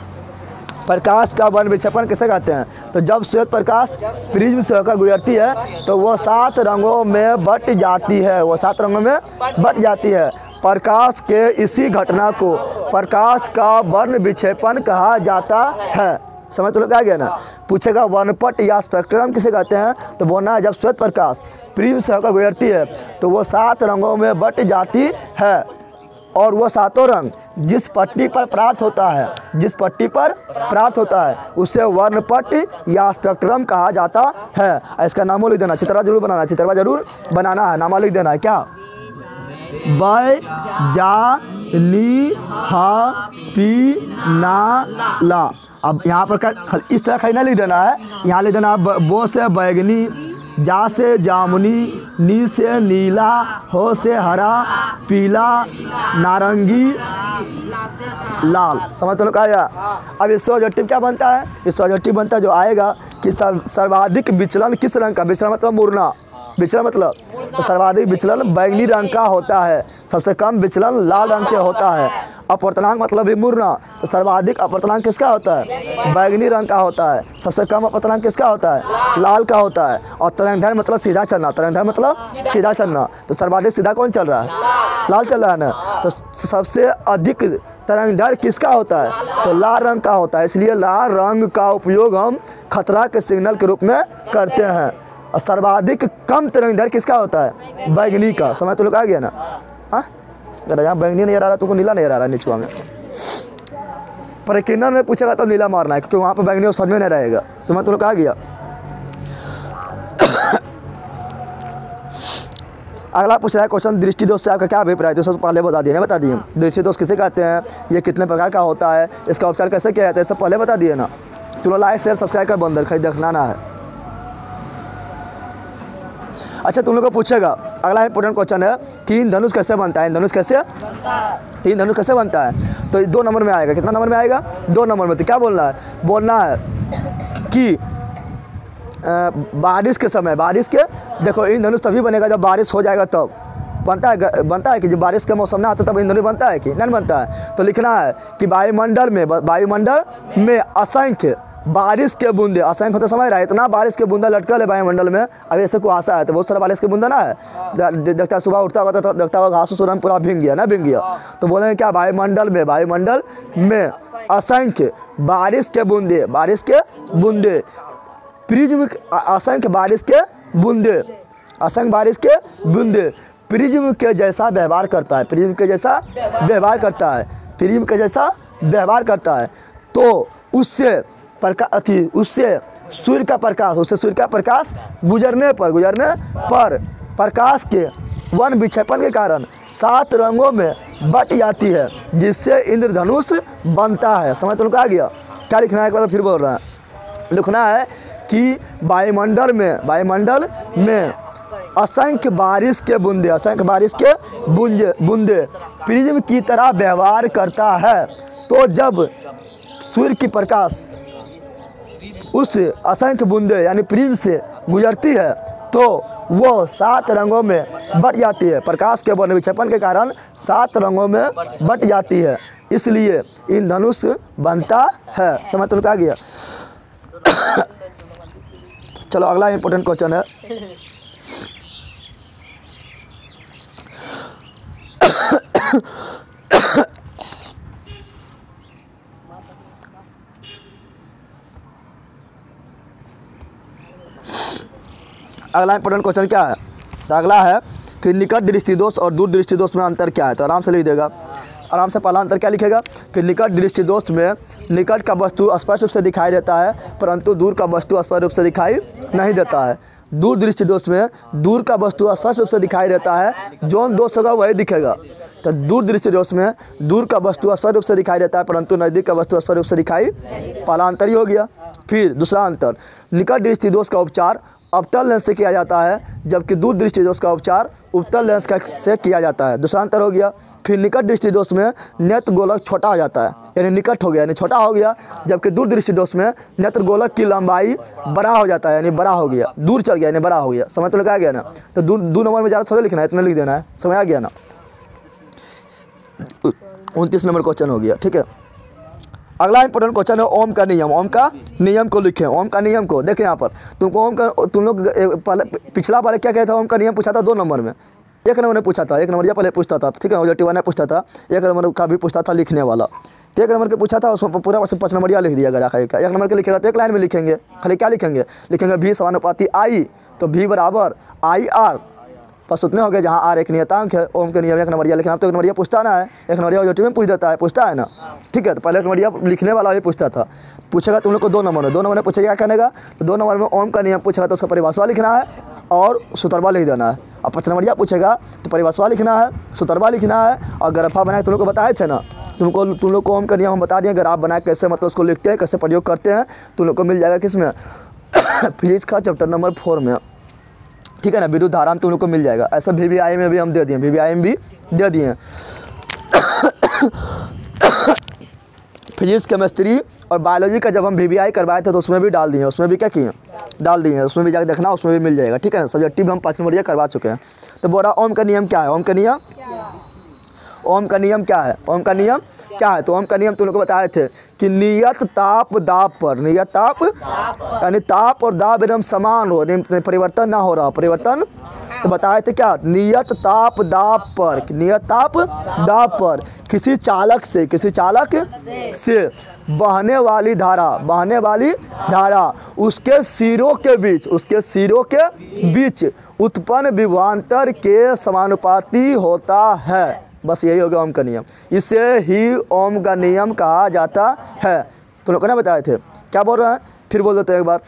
प्रकाश का वर्ण विक्षेपण किसे कहते हैं? तो जब श्वेत प्रकाश प्रिज्म से होकर गुजरती है तो वो 7 रंगों में बट जाती है। वो 7 रंगों में बट जाती है। प्रकाश के इसी घटना को प्रकाश का वर्ण विक्षेपण कहा जाता है। समझ तो लग आ गया ना? पूछेगा वर्णपट या स्पेक्ट्रम किसे कहते हैं? तो बोलना है जब श्वेत प्रकाश प्रिज्म से होकर गुजरती है तो वो 7 रंगों में बट जाती है और वो 7 रंग जिस पट्टी पर प्राप्त होता है उसे वर्णपट या स्पेक्ट्रम कहा जाता है। इसका नामो लिख देना। चित्रवा जरूर बनाना है। नामा लिख देना है। क्या? ब जा नी हा पी ना ला। अब यहाँ पर इस तरह खाली ना लिख देना है। यहाँ लिख देना बो से बैगनी, जा से जामुनी, नी से नीला, हो से हरा, पीला, नारंगी, लाल। समझ तो लोग आया। अब इससे ऑब्जेक्टिव क्या बनता है? इससे ऑब्जेक्टिव बनता है जो आएगा कि सर्वाधिक विचलन किस रंग का? विचलन मतलब मुड़ना। विचलन मतलब तो सर्वाधिक विचलन बैगनी रंग का होता है। सबसे कम विचलन लाल रंग के होता है। अपवर्तनांक मतलब भी मुड़ना। तो सर्वाधिक अपवर्तनांक किसका होता है? बैगनी रंग का होता है। सबसे कम अपवर्तनांक किसका होता है? लाल का होता है। और तरंगदैर्घ्य मतलब सीधा चलना। तो सर्वाधिक सीधा कौन चल रहा है? लाल चल रहा है ना। तो सबसे अधिक तरंगदैर्घ्य किसका होता है? तो लाल रंग का होता है। इसलिए लाल रंग का उपयोग हम खतरा के सिग्नल के रूप में करते हैं। और सर्वाधिक कम तरंगदैर्घ्य किसका होता है? बैगनी का। समझ तो लोग आ गया ना? हाँ, अगर यहाँ बैगनी नहीं आ रहा तुमको नीला नहीं आ रहा निचुआ में। पर किन्नर में पूछेगा तब नीला मारना है क्योंकि वहाँ पर बैगनी और सज में नहीं रहेगा। समझ तो लोग आ गया। अगला पूछ रहा है क्वेश्चन, दृष्टि दोष से आपका क्या अभिप्राय है? तो सब पहले बता दिए। दृष्टि दोष किसे कहते हैं? ये कितने प्रकार का होता है? इसका उपचार कैसे किया जाता है? सब पहले बता दिए ना। तुम लोग लाइक शेयर सब्सक्राइब कर बंदर खाई देखना ना है। अच्छा, तुम लोग को पूछेगा अगला इंपॉर्टेंट क्वेश्चन है, तीन धनुष कैसे बनता है? तीन धनुष कैसे बनता है? तो 2 नंबर में आएगा। कितना नंबर में आएगा? 2 नंबर में। तो क्या बोलना है? बोलना है कि बारिश के समय, देखो इन धनुष तभी बनेगा जब बारिश हो जाएगा तब बनता है कि जब बारिश का मौसम ना आता तब इन धनुष बनता है कि नहीं बनता है? तो लिखना है कि वायुमंडल में असंख्य बारिश के बूंदे, असंख्य होता समझ रहा है, इतना बारिश के बूंदा लटकल है वायुमंडल में। अब ऐसे को आशा है तो बहुत सारा बारिश के बूंदा ना है। देखता सुबह उठता होगा तो देखता होगा घास में पूरा भींग गया। तो बोलेंगे क्या? वायुमंडल में असंख्य बारिश के बूंदे प्रिज्म, असंख्य बारिश के बूंदे प्रिज्म के जैसा व्यवहार करता है। तो उससे सूर्य का प्रकाश गुजरने पर प्रकाश के वर्ण विक्षेपण के कारण 7 रंगों में बट जाती है जिससे इंद्रधनुष बनता है। समझ तो आ गया? क्या लिखना है? एक बार फिर बोल रहा है। लिखना है कि वायुमंडल में असंख्य बारिश के बूंदे प्रिज्म की तरह व्यवहार करता है। तो जब सूर्य की प्रकाश उस असंख्य बूंदे यानी प्रिज्म से गुजरती है तो वो 7 रंगों में बट जाती है। प्रकाश के वर्ण विक्षेपण के कारण 7 रंगों में बट जाती है, इसलिए इन धनुष बनता है। समझ तो आ गया? चलो अगला इंपॉर्टेंट क्वेश्चन है। अगला इंपॉर्टेंट क्वेश्चन क्या है? तो अगला है कि निकट दृष्टिदोष और दूर दृष्टिदोष में अंतर क्या है? तो आराम से लिख देगा। आराम से पहला अंतर क्या लिखेगा कि निकट दृष्टिदोष में निकट का वस्तु स्पष्ट रूप से दिखाई देता है परंतु दूर का वस्तु स्पष्ट रूप से दिखाई नहीं देता है। दूर दृष्टिदोष में दूर का वस्तु स्पष्ट रूप से दिखाई देता है, जो दोष होगा वही दिखेगा। तो दूर दृष्टिदोष में दूर का वस्तु स्पष्ट रूप से दिखाई देता है परंतु नज़दीक का वस्तु स्पष्ट रूप से दिखाई, पहला अंतर ही हो गया। फिर दूसरा अंतर, निकट दृष्टिदोष का उपचार अवतल लेंस से किया जाता है जबकि दूर दृष्टिदोष का उपचार उपतल लेंस से किया जाता है, दूसरा अंतर हो गया। फिर निकट दृष्टिदोष में नेत्र गोलक छोटा हो जाता है, यानी निकट हो गया यानी छोटा हो गया, जबकि दूर दृष्टिदोष में नेत्र गोलक की लंबाई बड़ा हो जाता है यानी बड़ा हो गया, दूर चल गया यानी बड़ा हो गया। समझ तो लगा गया ना? तो दो नंबर में ज़्यादा थोड़ा लिखना है, इतना लिख देना है, समझ आ गया ना? 29 नंबर क्वेश्चन हो गया, ठीक है। अगला इंपॉर्टेंट क्वेश्चन है ओम का नियम। ओम का नियम को लिखें। ओम का नियम को देखें यहाँ पर तुमको ओम का, तुम लोग पिछला बार क्या कहता था, ओम का नियम पूछा था 2 नंबर में, 1 नंबर ने पूछा था, 1 नंबर या पहले पूछता था, ठीक है, ऑब्जेक्टिव ने पूछता था, 1 नंबर का भी पूछता था लिखने वाला। 1 नंबर के पूछा था, उसमें पूरा 5 नंबर लिख दिया गया। 1 नंबर के लिखेगा तो 1 लाइन में लिखेंगे, खाली क्या लिखेंगे, लिखेंगे भी समानुपाती आई, तो भी बराबर आई आर, बस उतने हो गए जहाँ आर एक नियतांक है। ओम के नियम 1 नंबरिया लिखना, तो 1 नंबरिया पूछता ना है, 1 नंबरिया ऑब्जेक्टिव में पूछ देता है, पूछता है ना, ठीक है। तो पहले 1 नंबरिया लिखने वाला भी पूछता था, पूछेगा तुम लोग को 2 नंबर में, 2 नंबर में पूछेगा क्या करने का, तो 2 नंबर में ओम का नियम पूछेगा तो उसका परिभाषा लिखना है और सूत्रवा लिख देना है। और 5 नंबरिया पूछेगा तो परिभाषा लिखना है, सूत्रवा लिखना है और ग्राफा बनाए, तुम लोग को बताए थे ना, तुम लोग को ओम का नियम हम बता दिए, ग्राफ बनाए कैसे मतलब उसको लिखते हैं, कैसे प्रयोग करते हैं, तुम लोग को मिल जाएगा किसमें, फिजिक्स का चैप्टर नंबर 4 में, ठीक है ना। विद्युत धारा में तुम लोग को मिल जाएगा। ऐसा VVI में भी हम दे दिए, VVI में भी दे दिए। फिजिक्स, केमिस्ट्री और बायोलॉजी का जब हम VVI करवाए थे तो उसमें भी डाल दिए, उसमें भी क्या किए, डाल दिए, उसमें भी जाकर देखना, उसमें भी मिल जाएगा, ठीक है ना। सब्जेक्टिव हम 5 नंबर करवा चुके हैं। तो बोला ओम का नियम क्या है? ओम का नियम, ओम का नियम क्या है? ओम का नियम क्या है? तो ओम का नियम तुम लोग को बताए थे कि नियत ताप दाब पर, नियत ताप यानी ताप और दाब एकदम समान हो, परिवर्तन ना हो रहा, परिवर्तन, तो बताए थे क्या, नियत ताप दाब पर, नियत ताप दाब पर किसी चालक से, किसी चालक से बहने वाली धारा, बहने वाली धारा उसके सिरों के बीच, उसके सिरों के बीच उत्पन्न विभवांतर के समानुपाती होता है। बस यही हो गया ओम का नियम, इसे ही ओम का नियम कहा जाता है। तो लोग ने बताए थे, क्या बोल रहे हैं, फिर बोल देते हैं एक बार,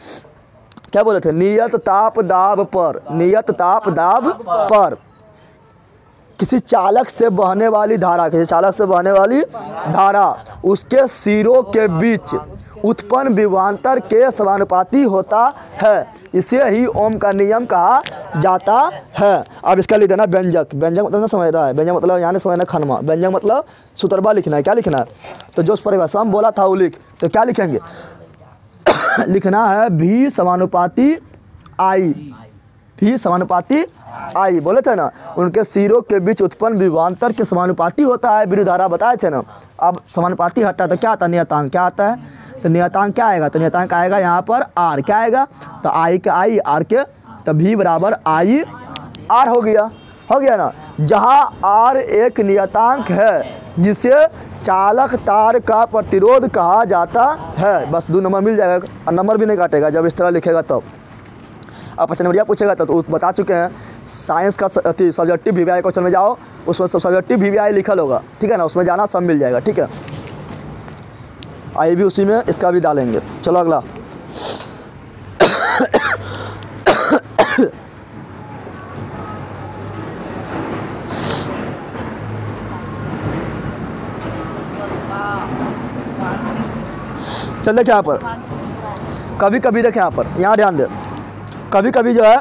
क्या बोले थे, नियत ताप दाब पर, नियत ताप दाब पर किसी चालक से बहने वाली धारा, किसी चालक से बहने वाली धारा उसके सिरों के बीच उत्पन्न विभवांतर के समानुपाती होता है, इसे ही ओम का नियम कहा जाता है। अब इसका लिख देना व्यंजक, व्यंजक मतलब ना समझ रहा है, व्यंजक मतलब यहाँ ने समझना खनवा, व्यंजक मतलब सूत्रबा लिखना है, क्या लिखना है, तो जो उस परिभाषा में बोला था वो लिख, तो क्या लिखेंगे, लिखना है भी समानुपाती आई, भी समानुपाती आई, बोले थे ना, उनके सिरों के बीच उत्पन्न विभवांतर के समानुपाती होता है, विद्युत धारा बताए थे ना। अब समानुपाती हटता है तो क्या आता है, नियतांक, क्या आता है, तो नियतांक क्या आएगा, तो नियतांक आएगा यहाँ पर आर, क्या आएगा, तो आई के आई, आर के, तो भी बराबर आई आर हो गया ना। जहाँ आर एक नियतांक है जिसे चालक तार का प्रतिरोध कहा जाता है, बस 2 नंबर मिल जाएगा और नंबर भी नहीं काटेगा जब इस तरह लिखेगा तब। अब 5 नंबर पूछेगा तो बता चुके हैं, साइंस का सब्जेक्टिव VVI क्वेश्चन में जाओ, उसमें सब सब्जेक्टिव VVI लिखल होगा, ठीक है ना, उसमें जाना सब मिल जाएगा, ठीक है। आई भी उसी में, इसका भी डालेंगे। चलो अगला, चल देखें यहाँ पर, कभी कभी देखें यहाँ पर, यहाँ ध्यान दे, कभी कभी जो है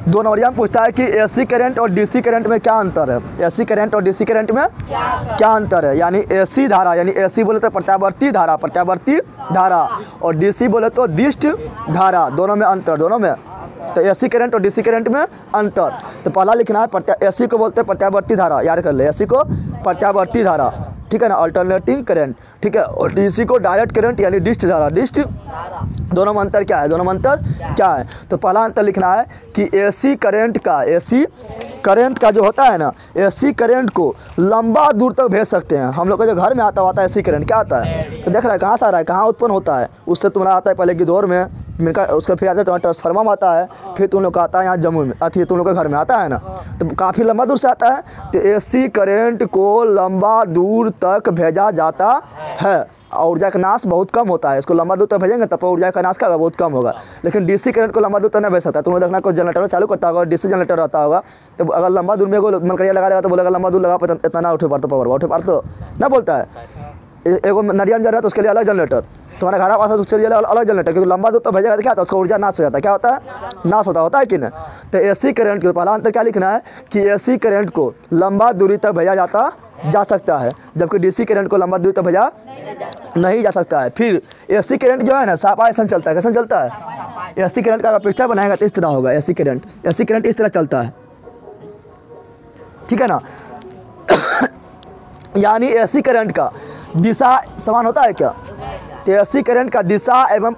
2 नंबरिया में पूछता है कि AC करंट और DC करंट में क्या अंतर है, AC करंट और DC करंट में क्या अंतर है, यानी AC धारा, यानी AC बोले तो प्रत्यावर्ती धारा, प्रत्यावर्ती धारा, और DC बोले तो दिष्ट धारा, दोनों में अंतर, दोनों में, तो AC करंट और DC करंट में अंतर। तो पहला लिखना है AC को बोलते हैं प्रत्यावर्ती धारा, याद कर ले, AC को प्रत्यावर्ती धारा, ठीक है ना, अल्टरनेटिंग करंट, ठीक है, और DC को डायरेक्ट करंट यानी डिस्ट धारा, डिस्ट, दोनों में अंतर क्या है, तो पहला अंतर लिखना है कि AC करंट का, AC करंट का जो होता है ना, एसी करंट को लंबा दूर तक भेज सकते हैं। हम लोग का जो घर में आता है एसी करंट क्या आता है, तो देख रहा है कहाँ से आ रहा है, कहाँ उत्पन्न होता है, उससे तुम्हारा आता है पहले की दौर में मिलकर, उसका फिर आता है ट्रांसफार्मर आता है, फिर तुम लोग का आता है यहाँ जम्मू में, अथी तुम लोग के घर में आता है ना, तो काफ़ी लंबा दूर से आता है। तो एसी करंट को लंबा दूर तक भेजा जाता है और ऊर्जा का नाश बहुत कम होता है। इसको लंबा दूर तक भेजेंगे तब ऊर्जा का नाश का बहुत कम होगा। लेकिन डीसी करंट को लंबा दूर तक नहीं भेज सकता। तुम लोग देखना कोई जनरेटर चालू करता होगा, डीसी जनरेटर रहता होगा, तो अगर लंबा दूर में को मनकरिया लगा लेगा तो बोलेगा लंबा दूर लगा इतना ना उठे पार तो पावर उठे पार तो ना बोलता है। एगो नरिया में जा रहा है तो उसके लिए अलग जनरेटर, तुम्हारे घर पास उसके लिए अलग जनरेटर, क्योंकि लंबा दूर तक भेजेगा तो क्या होता है, उसका ऊर्जा नाश हो जाता है। क्या होता है, नाश होता है कि नहीं। तो एसी करंट के पहला अंतर क्या लिखना है कि एसी करंट को लंबा दूरी तक भेजा जा सकता है, जबकि डीसी करंट को लंबा दूरी तक भेजा नहीं जा सकता है। फिर एसी करंट जो है ना सापा ऐसा चलता है, कैसा चलता है, एसी करंट का अगर पिक्चर बनाएगा तो इस तरह होगा। एसी करंट इस तरह चलता है, ठीक है ना। यानी एसी करंट का दिशा समान होता है क्या, तो एसी करंट का दिशा एवं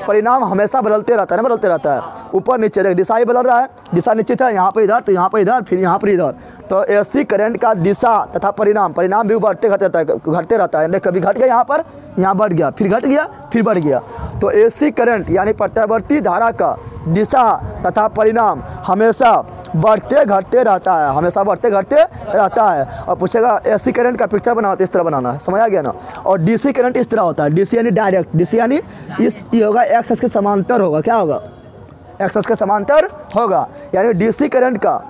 परिणाम हमेशा बदलते रहता है, बदलते रहता है, ऊपर नीचे देख दिशा ही बदल रहा है, दिशा निश्चित है, यहाँ पे इधर तो यहाँ पे इधर, फिर यहाँ पर इधर। तो एसी करंट का दिशा तथा परिणाम भी बढ़ते घटते रहता है। कभी घट गया यहाँ पर, यहाँ बढ़ गया, फिर घट गया, फिर बढ़ गया। तो एसी करंट यानी प्रत्यावर्ती धारा का दिशा तथा परिणाम हमेशा बढ़ते घटते रहता है, हमेशा बढ़ते घटते रहता है। और पूछेगा एसी करंट का पिक्चर बनाओ तो इस तरह बनाना है, समझ आ गया ना। और डीसी करंट इस तरह होता है, डीसी यानी डायरेक्ट, डीसी यानी ये होगा एक्स एक्सिस के समांतर होगा। क्या होगा, एक्स एक्सिस के समांतर होगा। यानी डीसी करंट का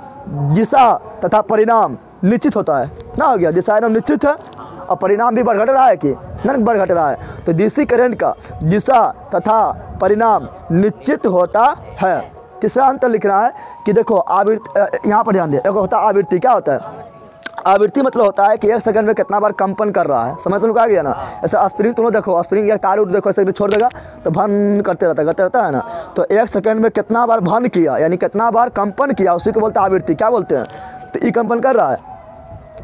दिशा तथा परिणाम निश्चित होता है ना, हो गया, दिशा एकदम निश्चित है और परिणाम भी बढ़ घट रहा है कि नहीं बढ़ घट रहा है। तो डीसी करंट का दिशा तथा परिणाम निश्चित होता है। तीसरा अंतर लिख रहा है कि देखो आवृत्ति, यहाँ पर ध्यान दे, एक होता है आवृत्ति। क्या होता है आवृत्ति, मतलब होता है कि एक सेकंड में कितना बार कंपन कर रहा है, समझ तुम लोग आ गया ना। ऐसा स्प्रिंग तुम लोग देखो, स्प्रिंग या तार देखो, ऐसे छोड़ देगा तो भन करते रहता है ना। तो एक सेकंड में कितना बार भन किया यानी कितना बार कंपन किया, उसी को बोलते हैं आवृत्ति। क्या बोलते हैं, तो ये कंपन कर रहा है,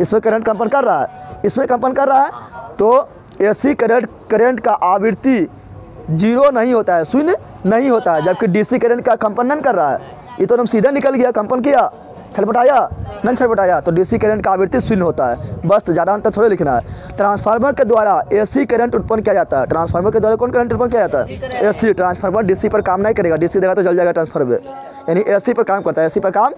इसमें करंट कंपन कर रहा है, इसमें कंपन कर रहा है। तो एसी करंट का आवृत्ति 0 नहीं होता है, शून्य नहीं होता है, जबकि डीसी करंट का कंपन नहीं कर रहा है। ये तो हम सीधा निकल गया, कंपन किया, छटपटाया नहीं छटपटाया, तो डीसी करंट का आवृत्ति शून्य होता है। बस ज़्यादा अंतर थोड़े लिखना है। ट्रांसफार्मर के द्वारा एसी करंट उत्पन्न किया जाता है। ट्रांसफार्मर के द्वारा कौन करंट उत्पन्न किया जाता है, एसी। ट्रांसफार्मर डीसी पर काम नहीं करेगा, डीसी देगा तो जल जाएगा ट्रांसफार्मर, यानी एसी पर काम करता है, एसी पर काम।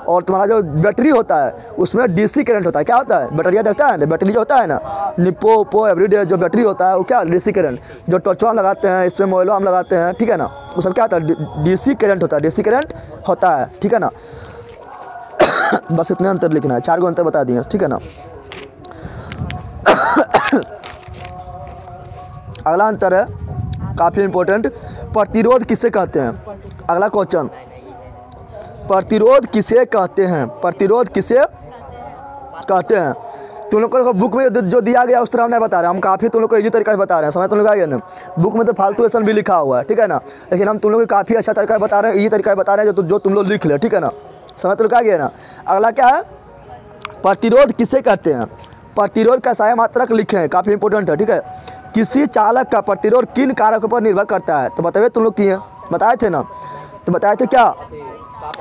और तुम्हारा जो बैटरी होता है उसमें डीसी करंट होता है। क्या होता है, बैटरिया देखता है ना, बैटरी जो होता है ना, निप्पो एवरीडे जो बैटरी होता है वो क्या डीसी करंट, जो टॉर्चो हम लगाते हैं, इसमें मोबाइलो हम लगाते हैं, ठीक है ना, वो सब क्या होता है, डीसी करंट होता है, डीसी करंट होता है, ठीक है ना। बस इतने अंतर लिखना है, 4 अंतर बता दिए, ठीक है ना। अगला अंतर है काफ़ी इंपॉर्टेंट, प्रतिरोध किसे कहते हैं। अगला क्वेश्चन, प्रतिरोध किसे कहते हैं, प्रतिरोध किसे कहते हैं। तुम लोग को बुक में जो दिया गया उस तरह हम नहीं बता रहे हैं, हम काफ़ी तुम लोग को इजी तरीका से बता रहे हैं, समझ तुम लोग आ गया ना। बुक में तो फालतू ऐसा भी लिखा हुआ है, ठीक है ना, लेकिन हम तुम लोग को काफ़ी अच्छा तरीका बता रहे हैं, इजी तरीका बता रहे हैं जो तुम लोग लिख ले, ठीक है ना, समझ तुम लोग आ गया ना। अगला क्या है, प्रतिरोध किसे कहते हैं। प्रतिरोध का सहायक मात्रक लिखें, काफ़ी इंपॉर्टेंट है, ठीक है। किसी चालक का प्रतिरोध किन कारकों पर निर्भर करता है, तो बताइए तुम लोग किए बताए थे ना, तो बताए थे क्या,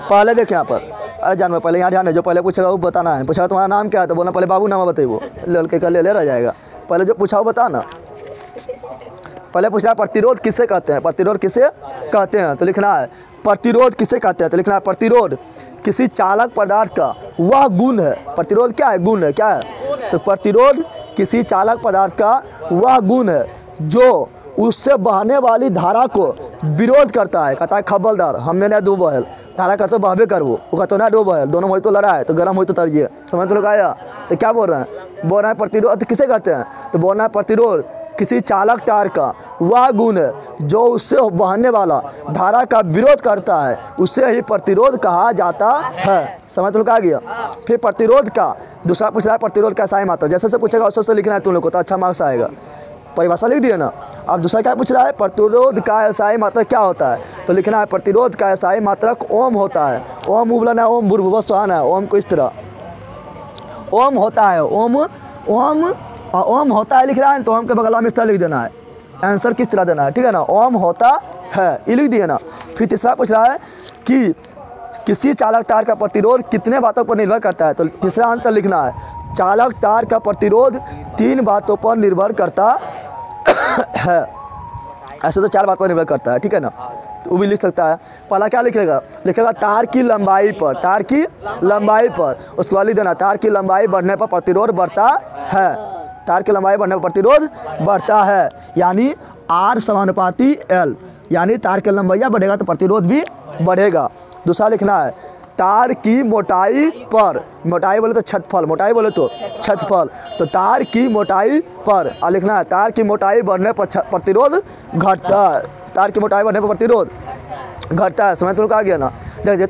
पहले देखें यहाँ पर, अरे जानवर पहले यहाँ ध्यान है, जो पहले पूछेगा वो बताना है। पूछा तुम्हारा नाम क्या है तो बोलना पहले बाबू नाम बताइए, लड़के का ले रह जाएगा। पहले जो पूछा वो बताना, पहले पूछा प्रतिरोध किसे कहते हैं, प्रतिरोध किसे कहते हैं, तो लिखना है प्रतिरोध किसे कहते हैं, तो लिखना है प्रतिरोध किसी चालक पदार्थ का वह गुण है। प्रतिरोध क्या है, गुण है, क्या है, तो प्रतिरोध किसी चालक पदार्थ का वह गुण है जो उससे बहने वाली धारा को विरोध करता है। कहता है खबलदार हमें ना दो बहल, धारा का तो बहबे करवो, वो कहते ना दो बहल, दोनों हो तो लड़ा है तो गर्म हो तो तरिए, समझ तो लोग आया। तो क्या बोल रहे हैं, बोल रहे हैं प्रतिरोध किसे कहते हैं, तो बोलना है प्रतिरोध किसी चालक तार का वह गुण है जो उससे बहने वाला धारा का विरोध करता है, उससे ही प्रतिरोध कहा जाता है। समझ तो लोग आ गया। फिर प्रतिरोध का दूसरा पूछ रहा है प्रतिरोध का सहायक मात्रा, जैसे से पूछेगा उससे लिखना है तुम लोग को, तो अच्छा मार्क्स आएगा। परिभाषा लिख दिए ना। अब दूसरा क्या पूछ रहा है, प्रतिरोध का एसआई मात्रक क्या होता है, तो लिखना है प्रतिरोध का एसआई मात्रक ओम होता है। ओम उबलना है, ओम बुर्भुव स्वान है, ओम को इस तरह ओम होता है, ओम होता है लिख रहा है तो ओम के बगल में इस तरह लिख देना है, आंसर किस तरह देना है, ठीक है ना, ओम होता है ये लिख दिए ना। फिर तीसरा पूछ रहा है कि किसी चालक तार का प्रतिरोध कितने बातों पर निर्भर करता है? तो तीसरा आंसर लिखना है, चालक तार का प्रतिरोध 3 बातों पर निर्भर करता है। ऐसे तो 4 बातों पर निर्भर करता है, ठीक है ना, तो वो भी लिख सकता है। पहला क्या लिखेगा? लिखेगा तार की लंबाई पर, तार की लंबाई पर। उसके बाद लिख देना तार की लंबाई बढ़ने पर प्रतिरोध बढ़ता है, तार की लंबाई बढ़ने पर प्रतिरोध बढ़ता है, यानी R समानुपाती L, यानी तार की लंबाई बढ़ेगा तो प्रतिरोध भी बढ़ेगा। दूसरा लिखना है तार की मोटाई पर, मोटाई बोले तो छतफल, मोटाई बोले तो छतफल, तो तार की मोटाई पर। और लिखना है तार की मोटाई बढ़ने पर प्रतिरोध घटता है, तार की मोटाई बढ़ने पर प्रतिरोध घटता है। समझ तो आ गया ना? देख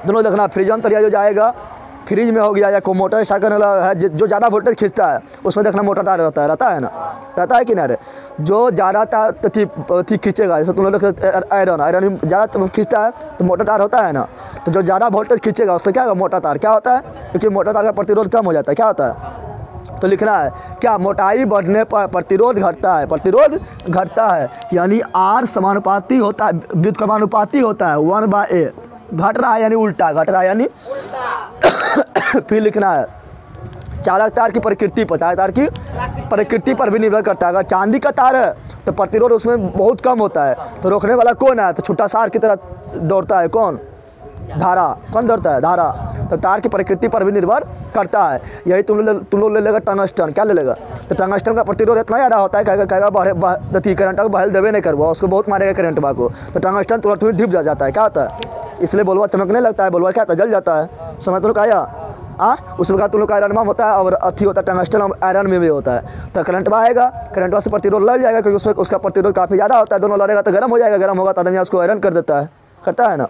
दोनों देखना, फ्रिज में तरिया जो जाएगा, फ्रिज में हो गया या कोई मोटर स्टार्ट करने वाला है जो ज़्यादा वोल्टेज खींचता है, उसमें देखना मोटा तार रहता है ना, रहता है कि नहीं? जो ज़्यादा तार थी खींचेगा, जैसे तुम लोग आयरन ज़्यादा खींचता है तो मोटा तार होता है ना, तो जो ज़्यादा वोल्टेज खींचेगा उससे क्या होगा? मोटा तार। क्या होता है? क्योंकि मोटा तार का प्रतिरोध कम हो जाता है। क्या होता है? तो लिखना है क्या? मोटाई बढ़ने पर प्रतिरोध घटता है, प्रतिरोध घटता है, यानी R समानुपाती होता है, व्युत्क्रमानुपाती होता है 1/A। घट रहा है यानी उल्टा, घट रहा है यानी फिर लिखना है चालक तार की प्रकृति पर, चालक तार की प्रकृति पर भी निर्भर करता है। अगर चांदी का तार है तो प्रतिरोध उसमें बहुत कम होता है, तो रोकने वाला कौन है? तो छोटा सार की तरह दौड़ता है कौन? धारा। कौन दौड़ता है? धारा। तो तार की प्रकृति पर भी निर्भर करता है। यही तुम लोग ले लेगा टंगस्टन। क्या ले लेगा? तो टंगस्टन का प्रतिरोध इतना ज़्यादा होता है, कहेगा करंट को बहल देवे नहीं करवा, उसको बहुत मारेगा करंट बा को, तो टंगस्टन तुरंत ढिप जाता है। क्या होता है? इसलिए बोलवा चमकने लगता है, बोलवा क्या होता है? जल जाता है। समझ तुम लोग आया? उसमें का तुम लोग का आयरन में होता है और अथी होता है टंगस्टन, आयरन में भी होता है। तो करंट में आएगा, करंट से प्रतिरोध लग जाएगा, क्योंकि उसमें उसका प्रतिरोध काफ़ी ज़्यादा होता है। दोनों लड़ेगा तो गर्म हो जाएगा, गर्म होगा तो आदमी उसको आयरन कर देता है, करता है ना।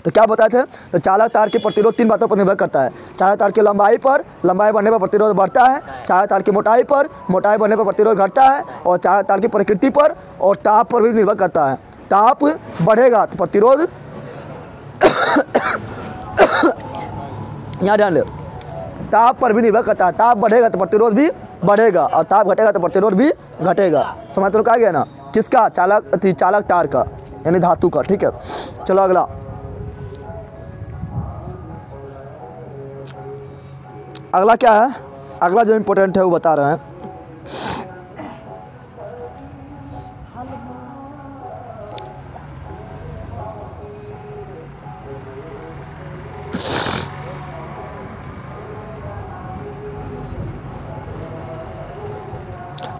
तो क्या बताए थे? तो चालक तार के प्रतिरोध 3 बातों पर निर्भर करता है। चालक तार की लंबाई पर, लंबाई बढ़ने पर प्रतिरोध बढ़ता है, चालक तार की मोटाई पर, मोटाई बढ़ने पर प्रतिरोध घटता है, और चालक तार की प्रकृति पर और ताप पर भी निर्भर करता है। ताप बढ़ेगा तो प्रतिरोध यहाँ ध्यान ले, ताप पर भी निर्भर करता है। ताप बढ़ेगा तो प्रतिरोध भी बढ़ेगा, और ताप घटेगा तो प्रतिरोध भी घटेगा। समझ तो आ गया ना? किसका? चालक तार का, यानी धातु का। ठीक है, चलो अगला। अगला क्या है? अगला जो इम्पोर्टेंट है वो बता रहे हैं।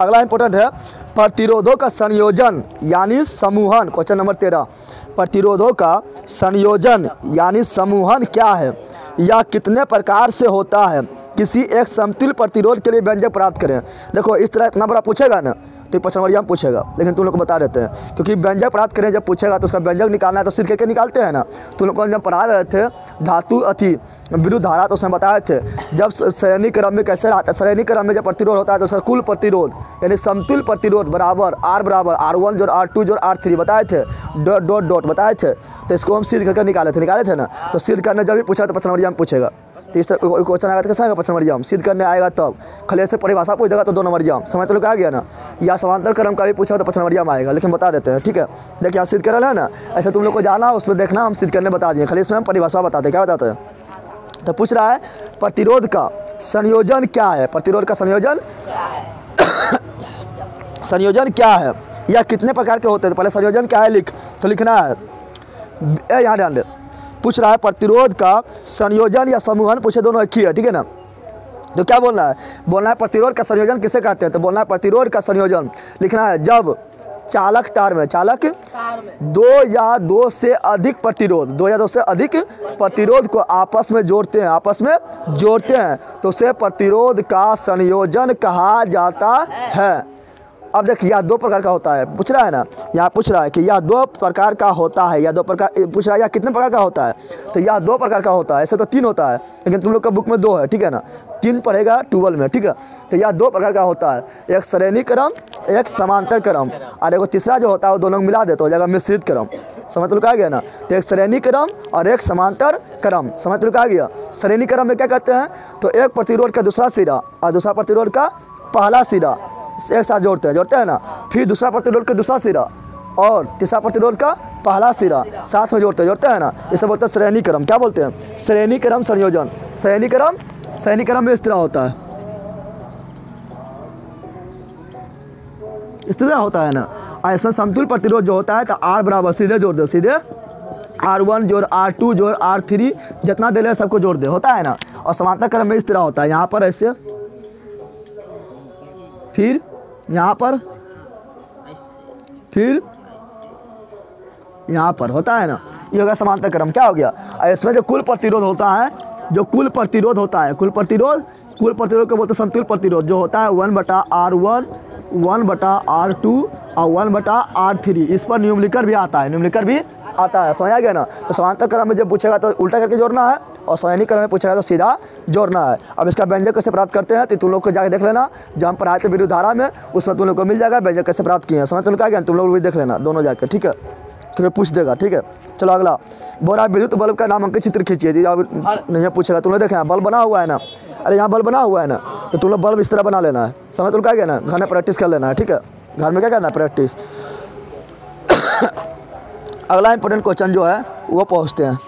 अगला इंपॉर्टेंट है प्रतिरोधों का संयोजन यानी समूहन। क्वेश्चन नंबर 13, प्रतिरोधों का संयोजन यानी समूहन क्या है? यह कितने प्रकार से होता है? किसी एक समतुल्य प्रतिरोध के लिए व्यंजक प्राप्त करें। देखो इस तरह इतना बड़ा पूछेगा ना तो प्रश्नवार्या में पूछेगा, लेकिन तुम लोग को बता देते हैं, क्योंकि व्यंजक प्राप्त करें जब पूछेगा तो उसका व्यंजक निकालना है तो सिद्ध करके निकालते हैं ना। तुम लोग को जब पढ़ा रहे थे धातु अथी विद्युत धारा तो उसमें बताए थे जब श्रेणी क्रम में कैसे आता है, श्रेणी क्रम में जब प्रतिरोध होता है तो उसका कुल प्रतिरोध यानी समतुल्य प्रतिरोध बराबर बराबर R1 जोड़ R2 जोड़ R3 बताए थे, डॉट डॉट बताए थे। तो इसको हम सिद्ध करके निकाले थे ना। तो सिद्ध करने जब भी पूछा तो प्रश्नवार्या में पूछेगा। तो इस तरह क्वेश्चन आएगा तो कैसा आएगा? प्रश्नवार्या में सिद्ध करने आएगा तब, खाली से परिभाषा पूछ देगा तो 2 नंबर जाम। समझ तो लोग आ गया ना? या समांतर क्रम का भी पूछा तो प्रश्नवार्या में आएगा, लेकिन बता देते हैं। ठीक है, देखिए यहाँ सिद्ध कर रहा है ना, ऐसे तुम लोग को जाना उसमें देखना, हम सिद्ध करने बता दिए, खाली इसमें हम परिभाषा बताते हैं। क्या बताते हैं? तो पूछ रहा है प्रतिरोध का संयोजन क्या है? प्रतिरोध का संयोजन संयोजन क्या है? या कितने प्रकार के होते हैं? तो पहले संयोजन क्या है लिख, तो लिखना है यहाँ ध्यान दे। पूछ रहा है प्रतिरोध का संयोजन या समूहन, पूछे दोनों एक ही है। ठीक है ना? तो क्या बोलना है? बोलना है प्रतिरोध का संयोजन किसे कहते हैं? तो बोलना है प्रतिरोध का संयोजन लिखना है जब चालक तार में 2 या 2 से अधिक प्रतिरोध को आपस में जोड़ते हैं तो उसे प्रतिरोध का संयोजन कहा जाता है। अब देखिए यह 2 प्रकार का होता है, पूछ रहा है ना, यहाँ पूछ रहा है कि यह 2 प्रकार का होता है, या 2 प्रकार पूछ रहा है या कितने प्रकार का होता है? तो यह 2 प्रकार का होता है। ऐसे तो 3 होता है, लेकिन तुम लोग का बुक में 2 है। ठीक है ना? 3 पढ़ेगा 12 में। ठीक है, तो यह 2 प्रकार का होता है, एक श्रेणी क्रम, एक समांतर क्रम, और एक तीसरा जो होता है वो दोनों मिला देते हो जाएगा मिश्रित क्रम। समझ लोग आ गया ना? तो एक श्रेणी क्रम और एक समांतर क्रम। समझ लोग आ गया? श्रेणी क्रम में क्या कहते हैं? तो एक प्रतिरोध का दूसरा सिरा और दूसरा प्रतिरोध का पहला सिरा एक साथ जोड़ते हैं ना, फिर दूसरा प्रतिरोध का दूसरा सिरा और तीसरा प्रतिरोध का पहला सिरा साथ में जोड़ते हैं ना, इसे बोलते हैं श्रेणी क्रम। क्या बोलते हैं? श्रेणी क्रम संयोजन। श्रेणी क्रम में इस तरह होता है, इस तरह होता है ना। ऐसा समतुल्य प्रतिरोध जो होता है तो R बराबर सीधे जोड़ दो, सीधे R1 जोड़ R2 जोड़ R3 जितना दे ले सबको जोड़ दे, होता है ना। और समांतर क्रम में इस तरह होता है, यहाँ पर ऐसे, फिर यहाँ पर, फिर यहाँ पर, होता है ना। ये हो गया समांतर क्रम। क्या हो गया? इसमें जो कुल प्रतिरोध होता है, जो कुल प्रतिरोध होता है, कुल प्रतिरोध को बोलते हैं समतुल्य प्रतिरोध, जो होता है 1/R1, 1/R2 और 1/R3। इस पर न्यूमेरिकल भी आता है, समझा गया ना। तो समांतर क्रम में जब पूछेगा तो उल्टा करके जोड़ना है, और श्रेणी क्रम में पूछेगा तो सीधा जोड़ना है। अब इसका व्यंजक कैसे प्राप्त करते हैं तो तुम लोग को जाकर देख लेना, जब हम पढ़ाए थे विद्युत धारा में, उसमें तुम लोग को मिल जाएगा व्यंजक कैसे प्राप्त किए हैं। समझ तुम लोग क्या गया, तुम लोग भी देख लेना दोनों जाकर, ठीक है। तो पूछ देगा, ठीक है। चलो अगला, बोरा विद्युत बल्ब का नामांकित चित्र खींचिए। नहीं पूछेगा, तुम लोग देखें बल्ब बना हुआ है ना, अरे यहाँ बल्ब बना हुआ है ना, तो तुम लोग बल्ब इस तरह बना लेना है। समझ तुम क्या गया ना, घर में प्रैक्टिस कर लेना है, ठीक है। घर में क्या करना है, प्रैक्टिस। अगला इंपॉर्टेंट क्वेश्चन जो है वो पहुँचते हैं।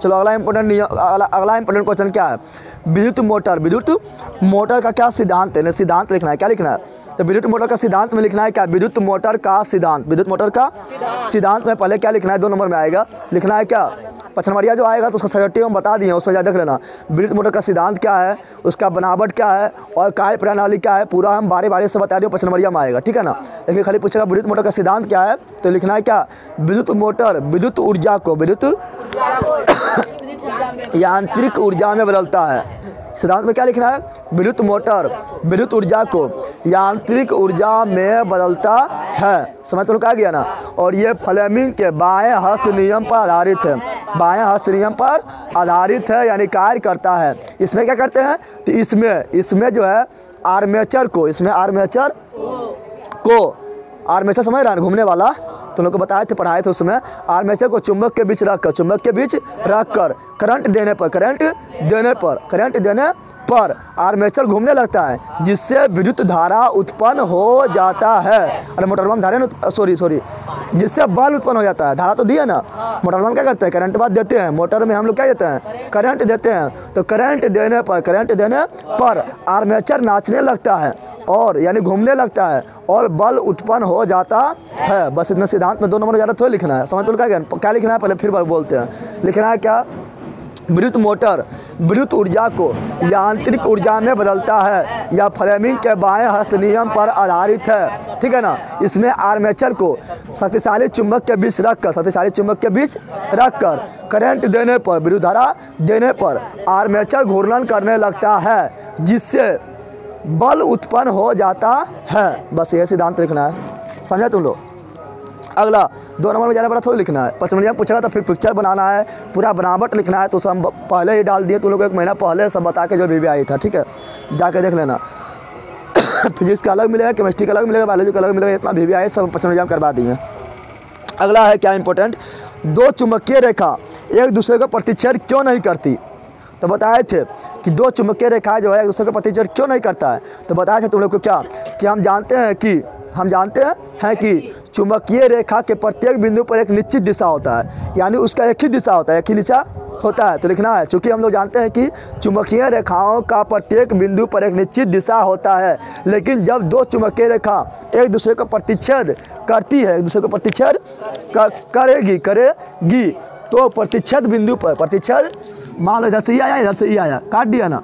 चलो अगला इंपॉर्टेंट क्वेश्चन क्या है? विद्युत मोटर का क्या सिद्धांत है? सिद्धांत लिखना है। क्या लिखना है? तो विद्युत मोटर का सिद्धांत में लिखना है क्या? विद्युत मोटर का सिद्धांत में पहले क्या लिखना है? 2 नंबर में आएगा, लिखना है क्या? पचनमरिया जो आएगा तो उसका सजटी हम बता दिए, उस पर ज़्यादा देख लेना। विद्युत मोटर का सिद्धांत क्या है, उसका बनावट क्या है और कार्य प्रणाली क्या है, पूरा हम बारी से बता दिए, पचनमरिया में आएगा, ठीक है ना। लेकिन खाली पूछेगा विद्युत मोटर का सिद्धांत क्या है, तो लिखना है क्या? विद्युत मोटर विद्युत ऊर्जा को यांत्रिक ऊर्जा में बदलता है। सिद्धांत में क्या लिखना है? विद्युत मोटर विद्युत ऊर्जा को यांत्रिक ऊर्जा में बदलता है। समझ तो कहा गया ना। और ये फ्लेमिंग के बाएं हस्त नियम पर आधारित है, बाएं हस्त नियम पर आधारित है, यानी कार्य करता है। इसमें क्या करते हैं तो इसमें जो है आर्मेचर को, आर्मेचर समझ रहा है, घूमने वाला, तो लोग को बताए थे, पढ़ाए थे उसमें। आर्मेचर को चुंबक के बीच रखकर करंट देने पर आर्मेचर घूमने लगता है, जिससे विद्युत धारा उत्पन्न हो जाता है। अरे मोटरबम धारा सॉरी जिससे बल उत्पन्न हो जाता है। धारा तो दी है ना, मोटरबम क्या करते हैं? करंट बात देते हैं। मोटर में हम लोग क्या देते हैं? करंट देते हैं। तो करंट देने पर आर्मेचर नाचने लगता है, और यानी घूमने लगता है, और बल उत्पन्न हो जाता है। बस इतना सिद्धांत में 2 नंबर ज़्यादा थोड़ी लिखना है। समझ तो क्या लिखना है, पहले फिर बोलते हैं। लिखना है क्या? विद्युत मोटर विद्युत ऊर्जा को यांत्रिक ऊर्जा में बदलता है, या फ्लेमिंग के बाएं हस्त नियम पर आधारित है, ठीक है ना। इसमें आर्मेचर को शक्तिशाली चुंबक के बीच रखकर करंट देने पर, विद्युत धारा देने पर आर्मेचर घूर्णन करने लगता है, जिससे बल उत्पन्न हो जाता है। बस यह सिद्धांत लिखना है। समझा तुम लोग? अगला 2 नंबर में जाने पर थोड़ी लिखना है। पचमढ़िया में पूछेगा तो फिर पिक्चर बनाना है, पूरा बनावट लिखना है, तो सब पहले ही डाल दिए तुम लोग को, 1 महीना पहले सब बता के जो भी आई था, ठीक है, जाके देख लेना। फिजिक्स का अलग मिलेगा, केमिस्ट्री का अलग मिलेगा, बायोलॉजी का अलग मिलेगा, इतना भी आई सब पचमढ़िया में करवा दिए। अगला है क्या इंपॉर्टेंट? 2 चुंबकीय रेखा एक दूसरे को प्रतिच्छेद क्यों नहीं करती? तो बताए थे कि 2 चुंबकीय रेखा जो है एक दूसरे को प्रतिच्छेद क्यों नहीं करता है। तो बताए थे तुम लोग को क्या कि हम जानते हैं कि चुंबकीय रेखा के प्रत्येक बिंदु पर एक निश्चित दिशा होता है, यानी उसका एक ही दिशा होता है, एक ही दिशा होता है। तो लिखना है, चूँकि हम लोग जानते हैं कि चुंबकीय रेखाओं का प्रत्येक बिंदु पर एक निश्चित दिशा होता है, लेकिन जब 2 चुंबकीय रेखा एक दूसरे को प्रतिच्छेद करती है, एक दूसरे को प्रतिच्छेद करेगी, तो प्रतिच्छेद बिंदु पर, प्रतिच्छेद मान लो इधर से ये आया, काट दिया ना,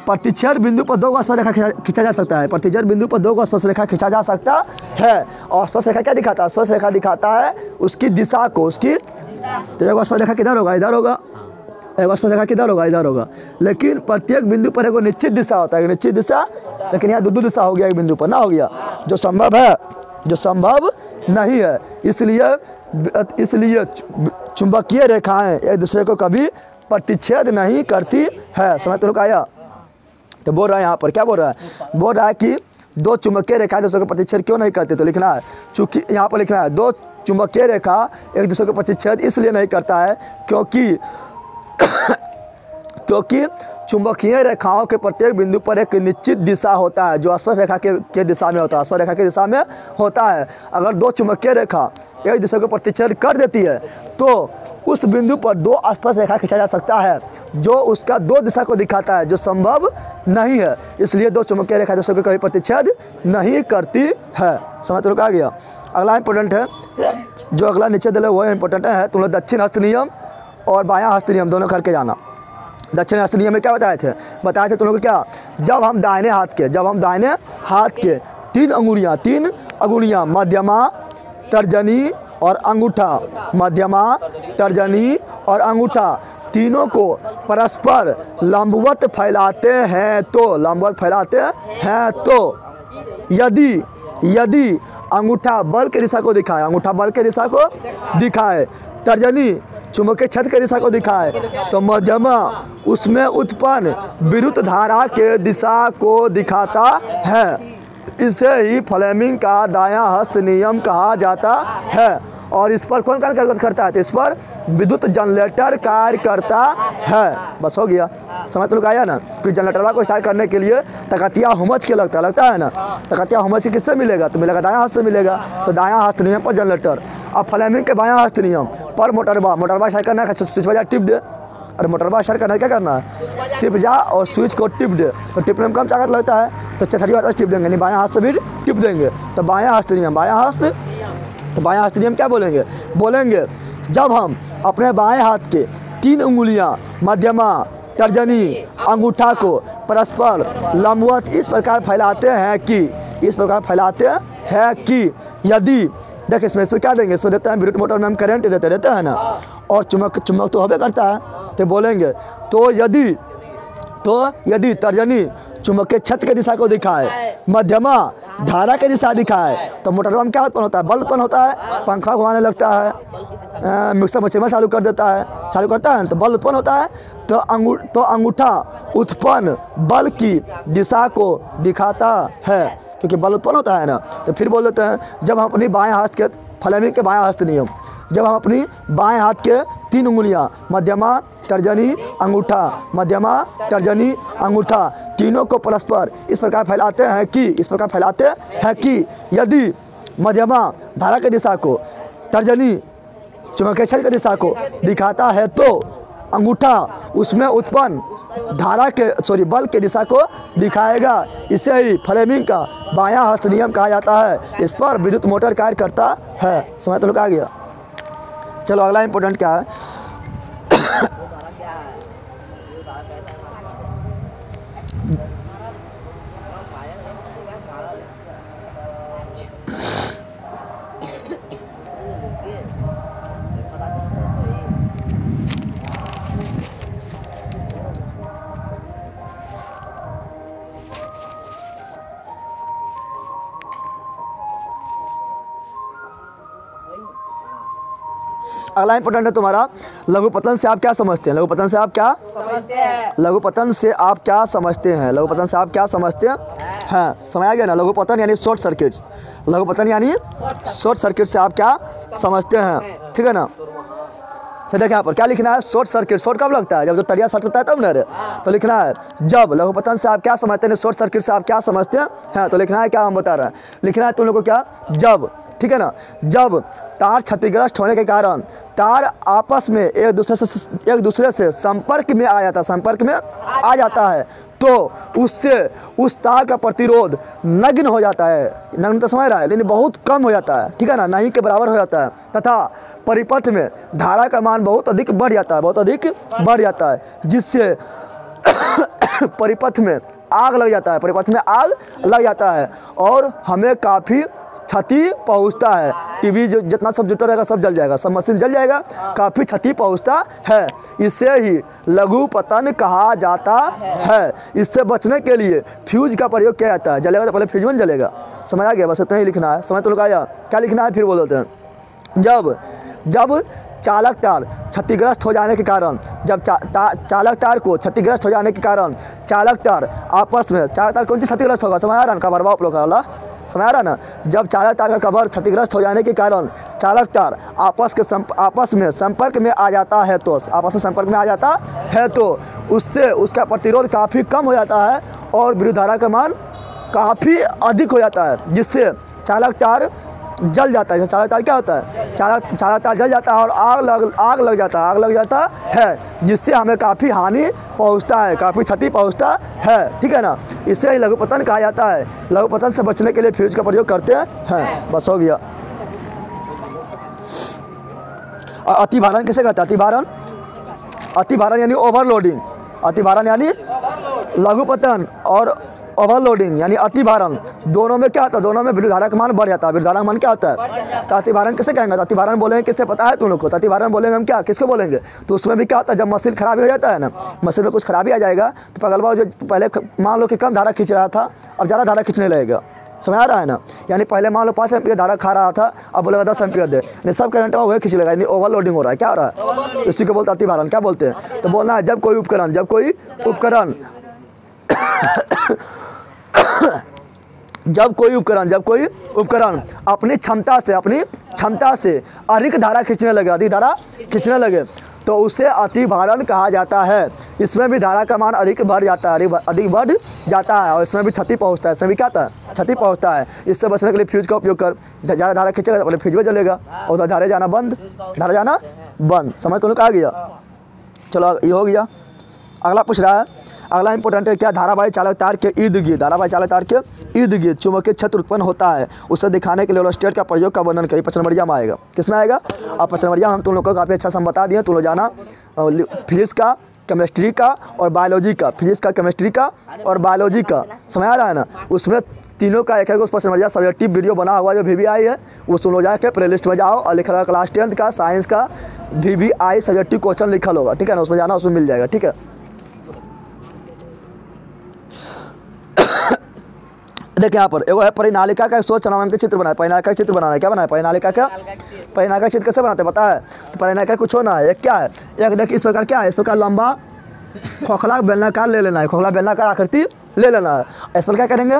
प्रतिच्छेद बिंदु पर 2 स्पर्श रेखा खींचा जा सकता है। प्रतिच्छेद बिंदु पर 2 स्पर्श रेखा खींचा जा सकता है। और स्पर्श रेखा क्या दिखाता है? स्पर्श रेखा दिखाता है उसकी दिशा को, उसकी। तो 1 स्पर्श रेखा किधर होगा? इधर होगा। 1 स्पर्श रेखा किधर होगा? इधर होगा। लेकिन प्रत्येक बिंदु पर एक निश्चित दिशा होता है, निश्चित दिशा। लेकिन यहाँ 2 दिशा हो गया एक बिंदु पर, ना हो गया, जो संभव है, जो संभव नहीं है। इसलिए चुंबकीय रेखाएं एक दूसरे को कभी प्रतिच्छेद नहीं करती है। समझ तो लोग आया। तो बोल रहा है यहाँ पर क्या बोल रहा है, बोल रहा है कि दो चुंबकीय रेखाएं दूसरे को प्रतिच्छेद क्यों नहीं करती। तो लिखना है चूंकि यहाँ पर लिखना है दो चुंबकीय रेखा एक दूसरे को प्रतिच्छेद इसलिए नहीं करता है क्योंकि चुंबकीय रेखाओं के प्रत्येक बिंदु पर एक निश्चित दिशा होता है जो स्पर्श रेखा के दिशा में होता है, स्पर्श रेखा की दिशा में होता है। अगर दो चुंबकीय रेखा एक दूसरे को प्रतिच्छेद कर देती है तो उस बिंदु पर दो स्पर्श रेखा खींचा जा सकता है जो उसका दो दिशा को दिखाता है, जो संभव नहीं है। इसलिए दो चुंबकीय रेखा दूसरे को कभी प्रतिच्छेद नहीं करती है। समझ तो आ गया। अगला इंपॉर्टेंट है, जो अगला नीचे दिले वो इंपॉर्टेंट है। तुम लोग दक्षिण हस्त नियम और बायां हस्त नियम दोनों करके जाना। दक्षिण हस्त नियम में क्या बताए थे तुम लोग को क्या, जब हम दाहिने हाथ के तीन अंगुलियां मध्यमा, तर्जनी और अंगूठा, मध्यमा, तर्जनी और अंगूठा तीनों को परस्पर लंबवत फैलाते हैं तो यदि अंगूठा बल की दिशा को दिखाए, तर्जनी चुंबकीय क्षेत्र की दिशा को दिखाए तो मध्यमा उसमें उत्पन्न विद्युत धारा के दिशा को दिखाता है। इसे ही फ्लेमिंग का दायां हस्त नियम कहा जाता है। और इस पर कौन कार्य करता है, तो इस पर विद्युत जनरेटर कार्य करता है। बस हो गया। समझ तो लोग आया ना कि जनरेटर को स्टार्ट करने के लिए तकतिया हुमच के लगता है ना। तकतिया हुमच किससे मिलेगा, तो मिलेगा दायां हाथ से मिलेगा। तो दायां हस्त नियम पर जनरेटर। अब फ्लेमिंग के बायां हस्त नियम पर मोटरबा स्टार्ट करना है, स्विच बजा टिप दे। अरे मोटरबा स्टार्ट करना है, क्या करना है, सिर्फ जा और स्विच को टिप दे। तो टिपने में कम ताकत लगता है तो चथड़ी हाथ से टिप देंगे, नहीं बायां हाथ से भी टिप देंगे। तो बायां हस्त नियम, बायां हस्त नियम क्या बोलेंगे जब हम अपने बाएं हाथ के तीन उंगलियां मध्यमा, तर्जनी, अंगूठा को परस्पर लंबवत इस प्रकार फैलाते हैं कि यदि देख इसमें क्या देंगे, इसमें देते हैं विद्युत मोटर में हम करंट देते हैं ना, और चुंबक तो होबे करता है। तो बोलेंगे तो यदि तर्जनी चुंबकीय क्षेत्र की दिशा को दिखाए, मध्यमा धारा की दिशा दिखाए तो मोटर में क्या उत्पन्न होता है, बल उत्पन्न होता है। पंखा घुमाने लगता है, मिक्सर मशीन में चालू करता है तो बल उत्पन्न होता है। तो अंगूठा उत्पन्न बल की दिशा को दिखाता है क्योंकि बल उत्पन्न होता है ना। तो फिर बोल देते हैं जब हम अपनी बाएं हाथ के फ्लेमिंग के बायां हस्त नियम, जब हम अपनी बाएं हाथ के तीन उंगलियां मध्यमा, तर्जनी, अंगूठा, मध्यमा, तर्जनी, अंगूठा तीनों को परस्पर इस प्रकार फैलाते हैं कि यदि मध्यमा धारा की दिशा को, तर्जनी चुंबकीय क्षेत्र की दिशा को दिखाता है तो अंगूठा उसमें उत्पन्न बल के दिशा को दिखाएगा। इसे ही फ्लेमिंग का बायां हस्त नियम कहा जाता है। इस पर विद्युत मोटर कार्य करता है। समझ तो लोग आ गया। चलो अगला इंपॉर्टेंट क्या है, अगला इंपॉर्टेंट है तुम्हारा लघुपतन से आप क्या समझते हैं। लघुपतन से आप क्या समझते हैं। समझ आ गया ना। लघुपतन यानी शॉर्ट सर्किट से आप क्या समझते हैं, ठीक है ना। तो देखिए यहाँ पर क्या लिखना है, शॉर्ट सर्किट। शॉर्ट कब लगता है, जब जो तरिया शॉर्ट होता है तब ना रे। तो लिखना है जब लघुपतन से आप क्या समझते हैं, शॉर्ट सर्किट से आप क्या समझते हैं। तो लिखना है क्या हम बता रहे हैं, लिखना है तुम लोग को क्या, जब, ठीक है ना, जब तार क्षतिग्रस्त होने के कारण तार आपस में एक दूसरे से संपर्क में आ जाता है तो उससे उस तार का प्रतिरोध नगण्य हो जाता है। नगण्य तो समझ रहा है, लेकिन बहुत कम हो जाता है, ठीक है ना, नहीं के बराबर हो जाता है। तथा परिपथ में धारा का मान बहुत अधिक बढ़ जाता है जिससे परिपथ में आग लग जाता है और हमें काफ़ी क्षति पहुंचता है। टीवी जो जितना सब जुटा रहेगा सब जल जाएगा, सब मशीन जल जाएगा, काफ़ी क्षति पहुंचता है। इसे ही लघुपतन कहा जाता है। इससे बचने के लिए फ्यूज का प्रयोग किया जाता है। जलेगा तो पहले फ्यूज में जलेगा। समझ आ गया, बस इतना ही लिखना है। समझ तो लोग आया, क्या लिखना है फिर बोल देते हैं। जब चालक तार क्षतिग्रस्त हो जाने के कारण, जब चालक तार को क्षतिग्रस्त हो जाने के कारण चालक तार आपस में, चालक तार कौन सी क्षतिग्रस्त होगा, समझ आ रहा है, कवर आप लोग का समझ आ रहा ना। जब चालक तार का कवर क्षतिग्रस्त हो जाने के कारण चालक तार आपस में संपर्क में आ जाता है, तो आपस में संपर्क में आ जाता है तो उससे उसका प्रतिरोध काफ़ी कम हो जाता है और विद्युत धारा का मान काफ़ी अधिक हो जाता है, जिससे चालक तार जल जाता है। चालक तार क्या होता है, चालक तार जल जाता है और आग लग जाता है, जिससे हमें काफ़ी हानि पहुंचता है, काफ़ी क्षति पहुंचता है, ठीक है ना। इससे ही लघुपतन कहा जाता है। लघुपतन से बचने के लिए फ्यूज का प्रयोग करते हैं। बस हो गया। अतिभारण किसे कहते हैं, अतिभारण यानी ओवरलोडिंग, अतिभारण यानी लघुपतन और ओवरलोडिंग यानी अतिभारण, दोनों में क्या होता है, दोनों में विद्युत धारा का मान बढ़ जाता है। विद्युत धारा का मान क्या होता है, तो अतिभारण किसे कहेंगे, तो अतिभारण बोलेंगे किससे पता है तुम लोग को, तो अतिभारण बोलेंगे हम क्या, किसको बोलेंगे, तो उसमें भी क्या होता है, जब मशीन खराबी हो जाता है ना, मशीन में कुछ खराबी आ जाएगा तो पगलवा जो पहले मान लो कि कम धारा खींच रहा था अब ज़्यादा धारा खींचने लगेगा, समझ आ रहा है ना। यानी पहले मान लो 5 एम्पीयर धारा खा रहा था, अब बोलेगा 10 एम्पीयर दे, यानी सब करंट वही खींच लेगा, यानी ओवरलोडिंग हो रहा है। क्या हो रहा है, इसी को बोलते अतिभारण। क्या बोलते हैं, तो बोलना है जब कोई उपकरण जब कोई उपकरण अपनी क्षमता से अधिक धारा खींचने लगे तो उसे अतिभारण कहा जाता है। इसमें भी धारा का मान अधिक बढ़ जाता है और इसमें भी क्षति पहुंचता है, इसमें भी क्या होता है, क्षति पहुंचता है। इससे बचने के लिए फ्यूज का उपयोग कर, ज़्यादा धारा खींचेगा तो पहले फ्यूज में जलेगा और धारा जाना बंद। समझ तो आ गया। चलो ये हो गया। अगला पूछ रहा है, अगला इंपॉर्टेंट है क्या, धारावाही चालक तार के इर्द गिर्द चुंबकीय क्षेत्र उत्पन्न होता है, उसे दिखाने के लिए रोस्टेट का प्रयोग का वर्णन करिए। 5 नंबरिया में आएगा, किस में आएगा, और 5 नंबरिया हम तुम लोग को काफ़ी अच्छा से हम बता दिए, तुम लोग जाना फिजिक्स का, केमिस्ट्री का और बायोलॉजी का, फिजिक्स का, केमिस्ट्री का और बायोलॉजी का, समझ आ रहा है ना। उसमें तीनों का एक 5 नंबरिया सब्जेक्टिव वीडियो बना हुआ जो VVI है, वो सुन लो जाके प्ले लिस्ट में जाओ और लिखा होगा क्लास 10th का साइंस का VVI सब्जेक्टिव क्वेश्चन लिखल होगा, ठीक है ना, उसमें जाना, उसमें मिल जाएगा, ठीक है। देखिए यहाँ पर एगो है परिनालिका का 100 चनाम के चित्र बनाए, परिनालिका का चित्र बनाना है, क्या बनाया, परिनालिका का चित्र कैसे बनाते हैं पता है, तो परिनालिका कुछ होना है, एक क्या है, एक देखिए इस प्रकार क्या है, इस प्रकार लंबा खोखला बेलनाकार ले लेना है, खोखला बेलनाकार आकृति ले लेना है। इस पर क्या करेंगे,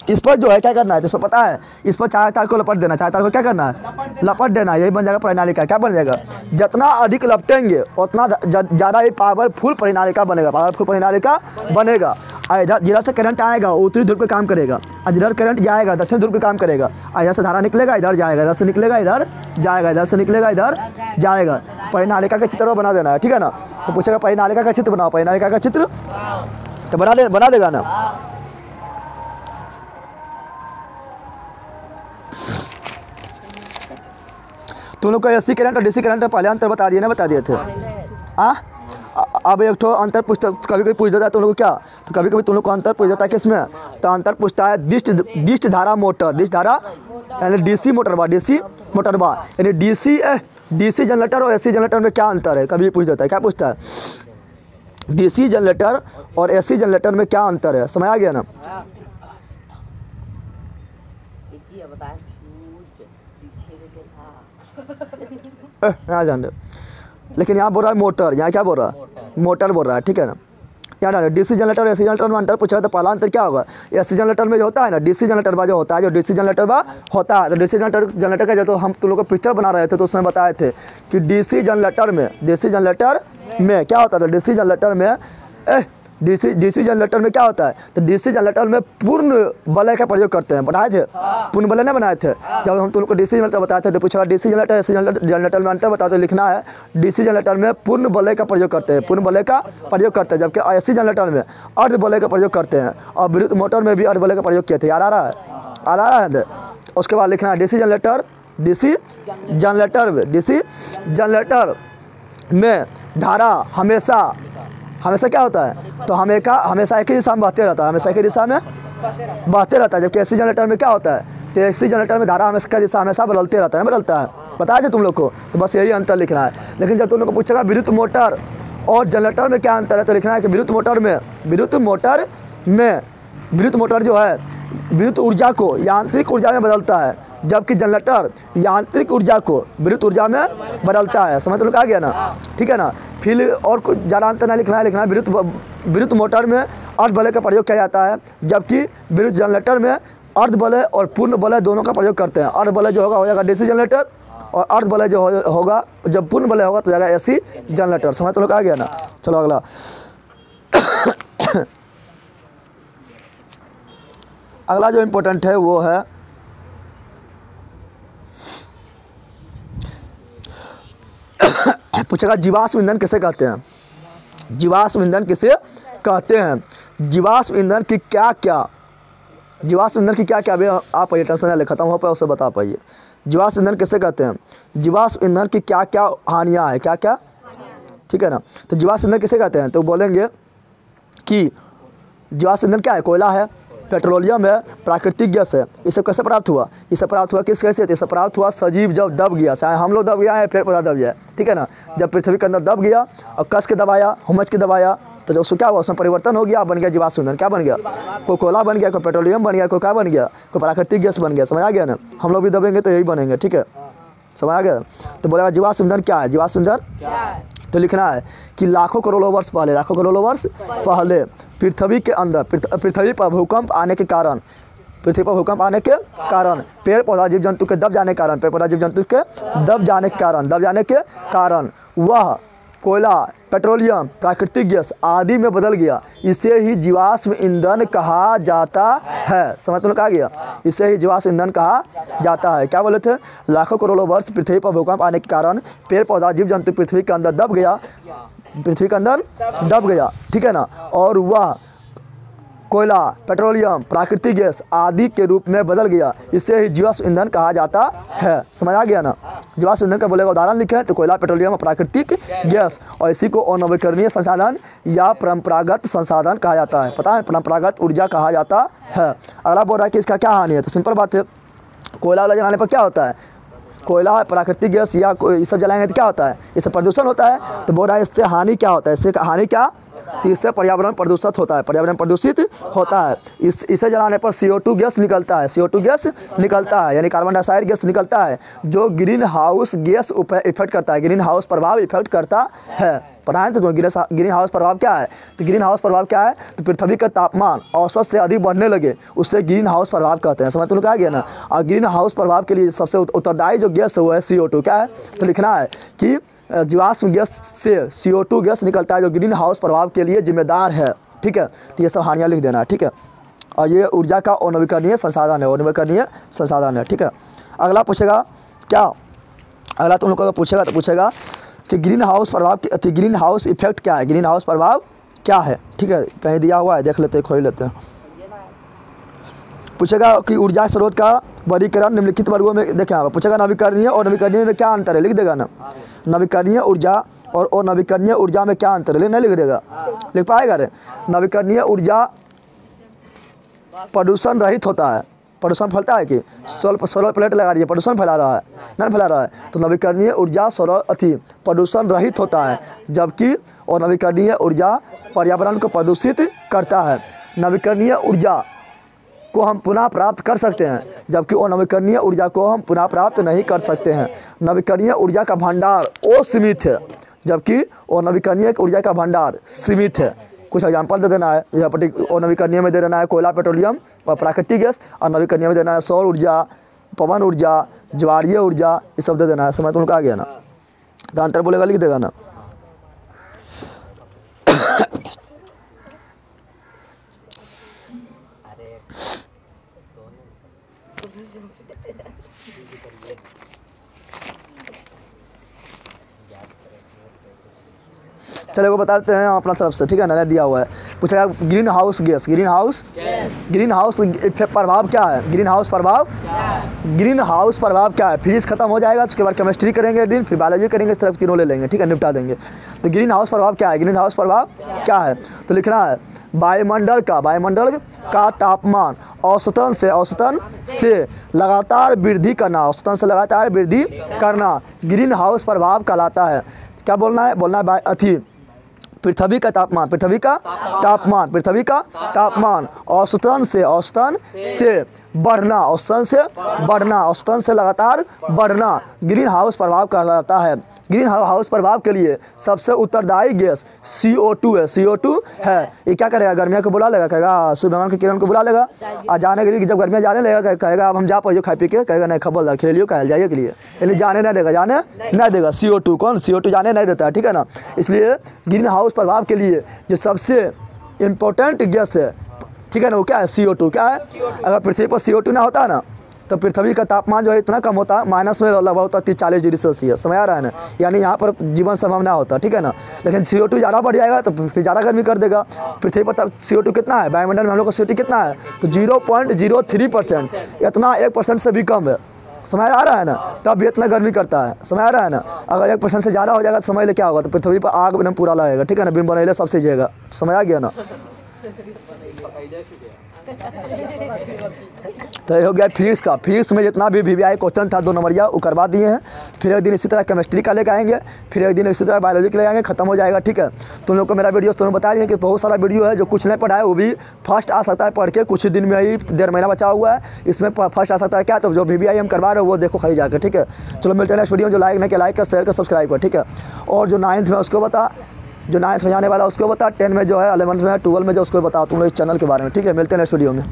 इस पर जो है क्या करना है, इस पर पता है, इस पर चार तार को लपट देना, चार तार को क्या करना है, लपट देना, यही बन जाएगा परिनालिका। क्या बन जाएगा, जितना अधिक लपटेंगे उतना ज़्यादा ही पावरफुल परिनालिका बनेगा। और इधर जिधर से करंट आएगा उत्तरी ध्रुव पे काम करेगा, और जिधर करंट जाएगा दक्षिण ध्रुव पे काम करेगा। और इधर से धारा निकलेगा इधर जाएगा, इधर से निकलेगा इधर जाएगा, इधर से निकलेगा इधर जाएगा। परिनालिका का चित्र बना देना है, ठीक है ना। तो पूछेगा परिनालिका का चित्र बनाओ, परिनालिका का चित्र तो बना देगा ना। तुम लोग को AC करंट और DC करंट में पहले अंतर बता दिए थे। अब एक तो अंतर पूछता, कभी पूछ देता है तुम लोग को क्या, तो कभी तुम लोग को अंतर पूछ देता है किसमें, तो अंतर पूछता है डिस्ट धारा मोटर, डिस्ट धारा यानी DC मोटर बा यानी DC जनरेटर और AC जनरेटर में क्या अंतर है, कभी पूछ देता है। क्या पूछता है, DC जनरेटर और AC जनरेटर में क्या अंतर है, समझ आ गया ना। जान दे, लेकिन यहाँ बोल रहा है मोटर, यहाँ क्या बोल रहा है, मोटर बोल रहा है, ठीक है ना। यहाँ डाले DC जनरेटर और AC जनरेटर में अंतर पूछा तो पहला अंतर क्या होगा, AC जनरेटर में जो होता है ना, DC जनरेटर बा जो होता है, जो DC जनरेटर बा होता है, तो DC जनरेटर का जो हम तुम लोग को पिक्चर बना रहे थे तो उसमें बताए थे कि DC जनरेटर में क्या होता है, तो DC जनरेटर में क्या होता है, तो DC जनरेटर में पूर्ण बलय का प्रयोग करते हैं, बनाए थे पूर्ण बलय नहीं बनाए थे। जब हम तुम लोग को DC जनरेटर बताए थे तो पूछा DC जनरेटर AC जनरेटर में अंतर बताओ, तो लिखना है DC जनरेटर में पूर्ण बलय का प्रयोग करते हैं, जबकि AC जनरेटर में अर्ध बलय का प्रयोग करते हैं, और विद्युत मोटर में भी अर्ध बलय का प्रयोग किए थे। याद आ रहा है। उसके बाद लिखना है DC जनरेटर में धारा हमेशा क्या होता है, तो हमेशा एक ही दिशा में बहते रहता है, जबकि AC जनरेटर में क्या होता है, तो AC जनरेटर में धारा हमेशा बदलते रहता है, पता है तुम लोग को, तो बस यही अंतर लिखना है। लेकिन जब तुम लोग को पूछेगा विद्युत मोटर और जनरेटर में क्या अंतर है, तो लिखना है कि विद्युत मोटर जो है विद्युत ऊर्जा को यांत्रिक ऊर्जा में बदलता है, जबकि जनरेटर यांत्रिक ऊर्जा को विद्युत ऊर्जा में बदलता है। समझ तो लोग आ गया ना, ठीक है ना। फिर और कुछ ज़्यादा अंतर नहीं लिखना है। विद्युत मोटर में अर्ध बल का प्रयोग किया जाता है, जबकि विद्युत जनरेटर में अर्ध बल और पूर्ण बल दोनों का प्रयोग करते हैं। अर्ध बल जो होगा हो जाएगा डीसी जनरेटर, और अर्ध बल जो होगा जब पूर्ण बल होगा तो जाएगा एसी जनरेटर। समझ तो लोग आ गया ना। चलो अगला अगला जो इम्पोर्टेंट है वो है पूछेगा जीवाश्म ईंधन किसे कहते हैं। जीवाश्म ईंधन किसे कहते हैं। जीवाश्म ईंधन की क्या क्या अभी आप टेंशन नहीं खत्म हो पाए उसे बता पाइए। जीवाश्म ईंधन किसे कहते हैं। जीवाश्म ईंधन की क्या क्या हानियाँ हैं, क्या क्या, ठीक है ना। तो जीवाश्म ईंधन किसे कहते हैं, तो बोलेंगे कि जीवाश्म ईंधन क्या है, कोयला है, पेट्रोलियम है, प्राकृतिक गैस है। ये सब कैसे प्राप्त हुआ, इसे प्राप्त हुआ किस कैसे, इसे प्राप्त हुआ सजीव जब दब गया, चाहे हम लोग दब गया है, पेड़ पौधा दब गया, ठीक है ना। जब पृथ्वी के अंदर दब गया और कस के दबाया, हुमच के दबाया, तो जब उसको क्या हुआ, उसमें परिवर्तन हो गया, बन गया जीवाश्म ईंधन। क्या बन गया, कोई कोयला बन गया, कोई पेट्रोलियम बन गया, कोई क्या बन गया, कोई प्राकृतिक गैस बन गया। समझ आ गया ना। हम लोग भी दबेंगे तो यही बनेंगे, ठीक है, समझ आ गया। तो बोलेगा जीवाश्म ईंधन क्या है। जीवाश्म ईंधन तो लिखना है कि लाखों करोड़ों वर्ष पहले पृथ्वी के अंदर पृथ्वी पर भूकंप आने के कारण पेड़ पौधा जीव जंतु के दब जाने के कारण वह कोयला, पेट्रोलियम, प्राकृतिक गैस आदि में बदल गया। इसे ही जीवाश्म ईंधन कहा जाता है। समझ तो आ गया, इसे ही जीवाश्म ईंधन कहा जाता है। क्या बोले थे, लाखों करोड़ों वर्ष पृथ्वी पर भूकंप आने के कारण पेड़ पौधा जीव जंतु पृथ्वी के अंदर दब गया, ठीक है ना, और वह कोयला, पेट्रोलियम, प्राकृतिक गैस आदि के रूप में बदल गया। इसे ही जीवाश्म ईंधन कहा जाता है। समझ आ गया ना। जीवाश्म ईंधन का बोलेगा उदाहरण लिखे तो कोयला, पेट्रोलियम और प्राकृतिक गैस, और इसी को अनवीकरणीय संसाधन या परंपरागत संसाधन कहा जाता है। पता है, परंपरागत ऊर्जा कहा जाता है। अगला बोल रहा है कि इसका क्या हानि है, तो सिंपल बात है, कोयला वाला जलाने पर क्या होता है, कोयला, प्राकृतिक गैस या ये सब जलाएंगे तो क्या होता है, इससे प्रदूषण होता है। तो बोल रहा है इससे हानि क्या होता है, इससे हानि क्या, तो इससे पर्यावरण प्रदूषित होता है। इसे जलाने पर CO2 गैस निकलता है, यानी कार्बन डाइऑक्साइड गैस निकलता है, जो ग्रीन हाउस गैस इफेक्ट करता है, ग्रीन हाउस प्रभाव इफेक्ट करता है। पता है तो ग्रीन हाउस प्रभाव क्या है, तो ग्रीन हाउस प्रभाव क्या है, तो पृथ्वी का तापमान औसत से अधिक बढ़ने लगे, उससे ग्रीन हाउस प्रभाव कहते हैं। समझ तो लोग आ गया ना। और ग्रीन हाउस प्रभाव के लिए सबसे उत्तरदायी जो गैस है वो है CO2। क्या है, तो लिखना है कि जीवाश्म गैस से CO2 गैस निकलता है, जो ग्रीन हाउस प्रभाव के लिए जिम्मेदार है, ठीक है। तो ये सब हानियाँ लिख देना है, ठीक है। और ये ऊर्जा का अनवीकरणीय संसाधन है, ठीक है। अगला पूछेगा क्या, अगला तुम लोग को पूछेगा तो पूछेगा कि ग्रीन हाउस इफेक्ट क्या है, ग्रीन हाउस प्रभाव क्या है, ठीक है। कहीं दिया हुआ है, देख लेते हैं, खोल लेते हैं। पूछेगा कि ऊर्जा स्रोत का वर्गीकरण निम्नलिखित वर्गों में देखें। पूछेगा नवीकरणीय और नवीकरणीय में क्या अंतर है, लिख देगा ना। नवीकरणीय ऊर्जा और अनवीकरणीय ऊर्जा में क्या अंतर है, नहीं लिख देगा, लिख पाएगा रे। नवीकरणीय ऊर्जा प्रदूषण रहित होता है, प्रदूषण फैलता है कि सोलर प्लेट लगा रही है, प्रदूषण फैला रहा है, नहीं फैला रहा है। तो नवीकरणीय ऊर्जा प्रदूषण रहित होता है, जबकि और नवीकरणीय ऊर्जा पर्यावरण को प्रदूषित करता है। नवीकरणीय ऊर्जा को हम पुनः प्राप्त कर सकते हैं, जबकि अनवीकरणीय ऊर्जा को हम पुनः प्राप्त नहीं कर सकते हैं। नवीकरणीय ऊर्जा का भंडार असीमित है, जबकि अनवीकरणीय ऊर्जा का भंडार सीमित है। कुछ एग्जाम्पल दे देना है, यहाँ पर अनवीकरणीय में दे देना है कोयला, पेट्रोलियम और प्राकृतिक गैस, और नवीकरणीय में देना है सौर ऊर्जा, पवन ऊर्जा, ज्वारीय ऊर्जा, ये सब दे देना है। समझ तो उनका आ गया ना। तो अंतर बोलेगा, लिख देगा ना। चलो वो बताते हैं अपना तरफ से, ठीक है ना, दिया हुआ है। पूछेगा green house gas, green house प्रभाव क्या है, ग्रीन हाउस प्रभाव क्या है। फिजिक्स खत्म हो जाएगा, उसके बाद केमिस्ट्री करेंगे एक दिन, फिर बायोलॉजी करेंगे, इस तरफ तीनों ले लेंगे, ठीक है, निपटा देंगे। तो ग्रीन हाउस प्रभाव क्या है, ग्रीन हाउस प्रभाव क्या है, तो लिखना है वायुमंडल का तापमान औसतन से लगातार वृद्धि करना ग्रीन हाउस प्रभाव कहलाता है। क्या बोलना है, पृथ्वी का तापमान औसतन से बढ़ना, औसतन से बढ़ना, औसतन से लगातार बढ़ना ग्रीन हाउस प्रभाव कहलाता है। ग्रीन हाउस प्रभाव के लिए सबसे उत्तरदायी गैस CO2 है। CO2 है। ये क्या करेगा? गर्मियों को बुला लेगा, कहेगा सूर्य भगवान की किरण को बुला लेगा और जाने के लिए, जब गर्मियाँ जाने लगेगा कहेगा अब हम जा पाइए खाए पी के, कहेगा नहीं खबरदार खेलियो कह जाइए के लिए, यानी जाने नहीं देगा, जाने नहीं देगा। CO2 कौन? CO2 जाने नहीं देता है, ठीक है ना। इसलिए ग्रीन हाउस प्रभाव के लिए जो सबसे इम्पोर्टेंट गैस है, ठीक है ना, वो क्या है? CO2। क्या है? अगर पृथ्वी पर CO2 ना होता ना तो पृथ्वी का तापमान जो है इतना कम होता, माइनस में लगभग होता 40 डिग्री सेल्सियस, समझ आ रहा है ना, यानी यहाँ पर जीवन संभव ना होता, ठीक है ना। लेकिन CO2 ज़्यादा बढ़ जाएगा तो फिर ज़्यादा गर्मी कर देगा। पृथ्वी पर तब CO2 कितना है? वायुमंडल में हम लोग का CO2 कितना है? तो 0.03%, इतना 1% से भी कम है, समझ आ रहा है ना, तब भी इतना गर्मी करता है, समझ आ रहा है ना। अगर 1% से ज़्यादा हो जाएगा तो समझ ले क्या होगा, तो पृथ्वी पर आग एकदम पूरा लगेगा, ठीक है ना, बिन बनैले सब सीझेगा, समझ आ गया ना। तो ये हो गया फिजिक्स का। फिजिक्स में जितना भी VVI क्वेश्चन था 2 नंबरिया वो करवा दिए हैं। फिर एक दिन इसी तरह केमिस्ट्री का लेकर आएंगे, फिर एक दिन इसी तरह बायोलॉजी का ले आएंगे, खत्म हो जाएगा, ठीक है। तुम लोग को मेरा वीडियो तुम बता रही है कि बहुत सारा वीडियो है जो कुछ नहीं पढ़ा है वो भी फर्स्ट आ सकता है पढ़ के, कुछ ही दिन में ही 1.5 महीना बचा हुआ है, इसमें फर्स्ट आ सकता है। क्या? तो जो VVI हम करवा रहे हो वो देखो खाली जाकर, ठीक है। चलो मिलते हैं नेक्स्ट वीडियो में। जो लाइक नहीं किया लाइक कर, शेयर कर, सब्सक्राइब कर, ठीक है। और जो 9th में उसको बता, जो 9th में जाने वाला उसको बता, 10 में जो है, 11th में, 12 में जो उसको बता तुम लोग इस चैनल के बारे में, ठीक है। मिलते हैं नेक्स्ट वीडियो में।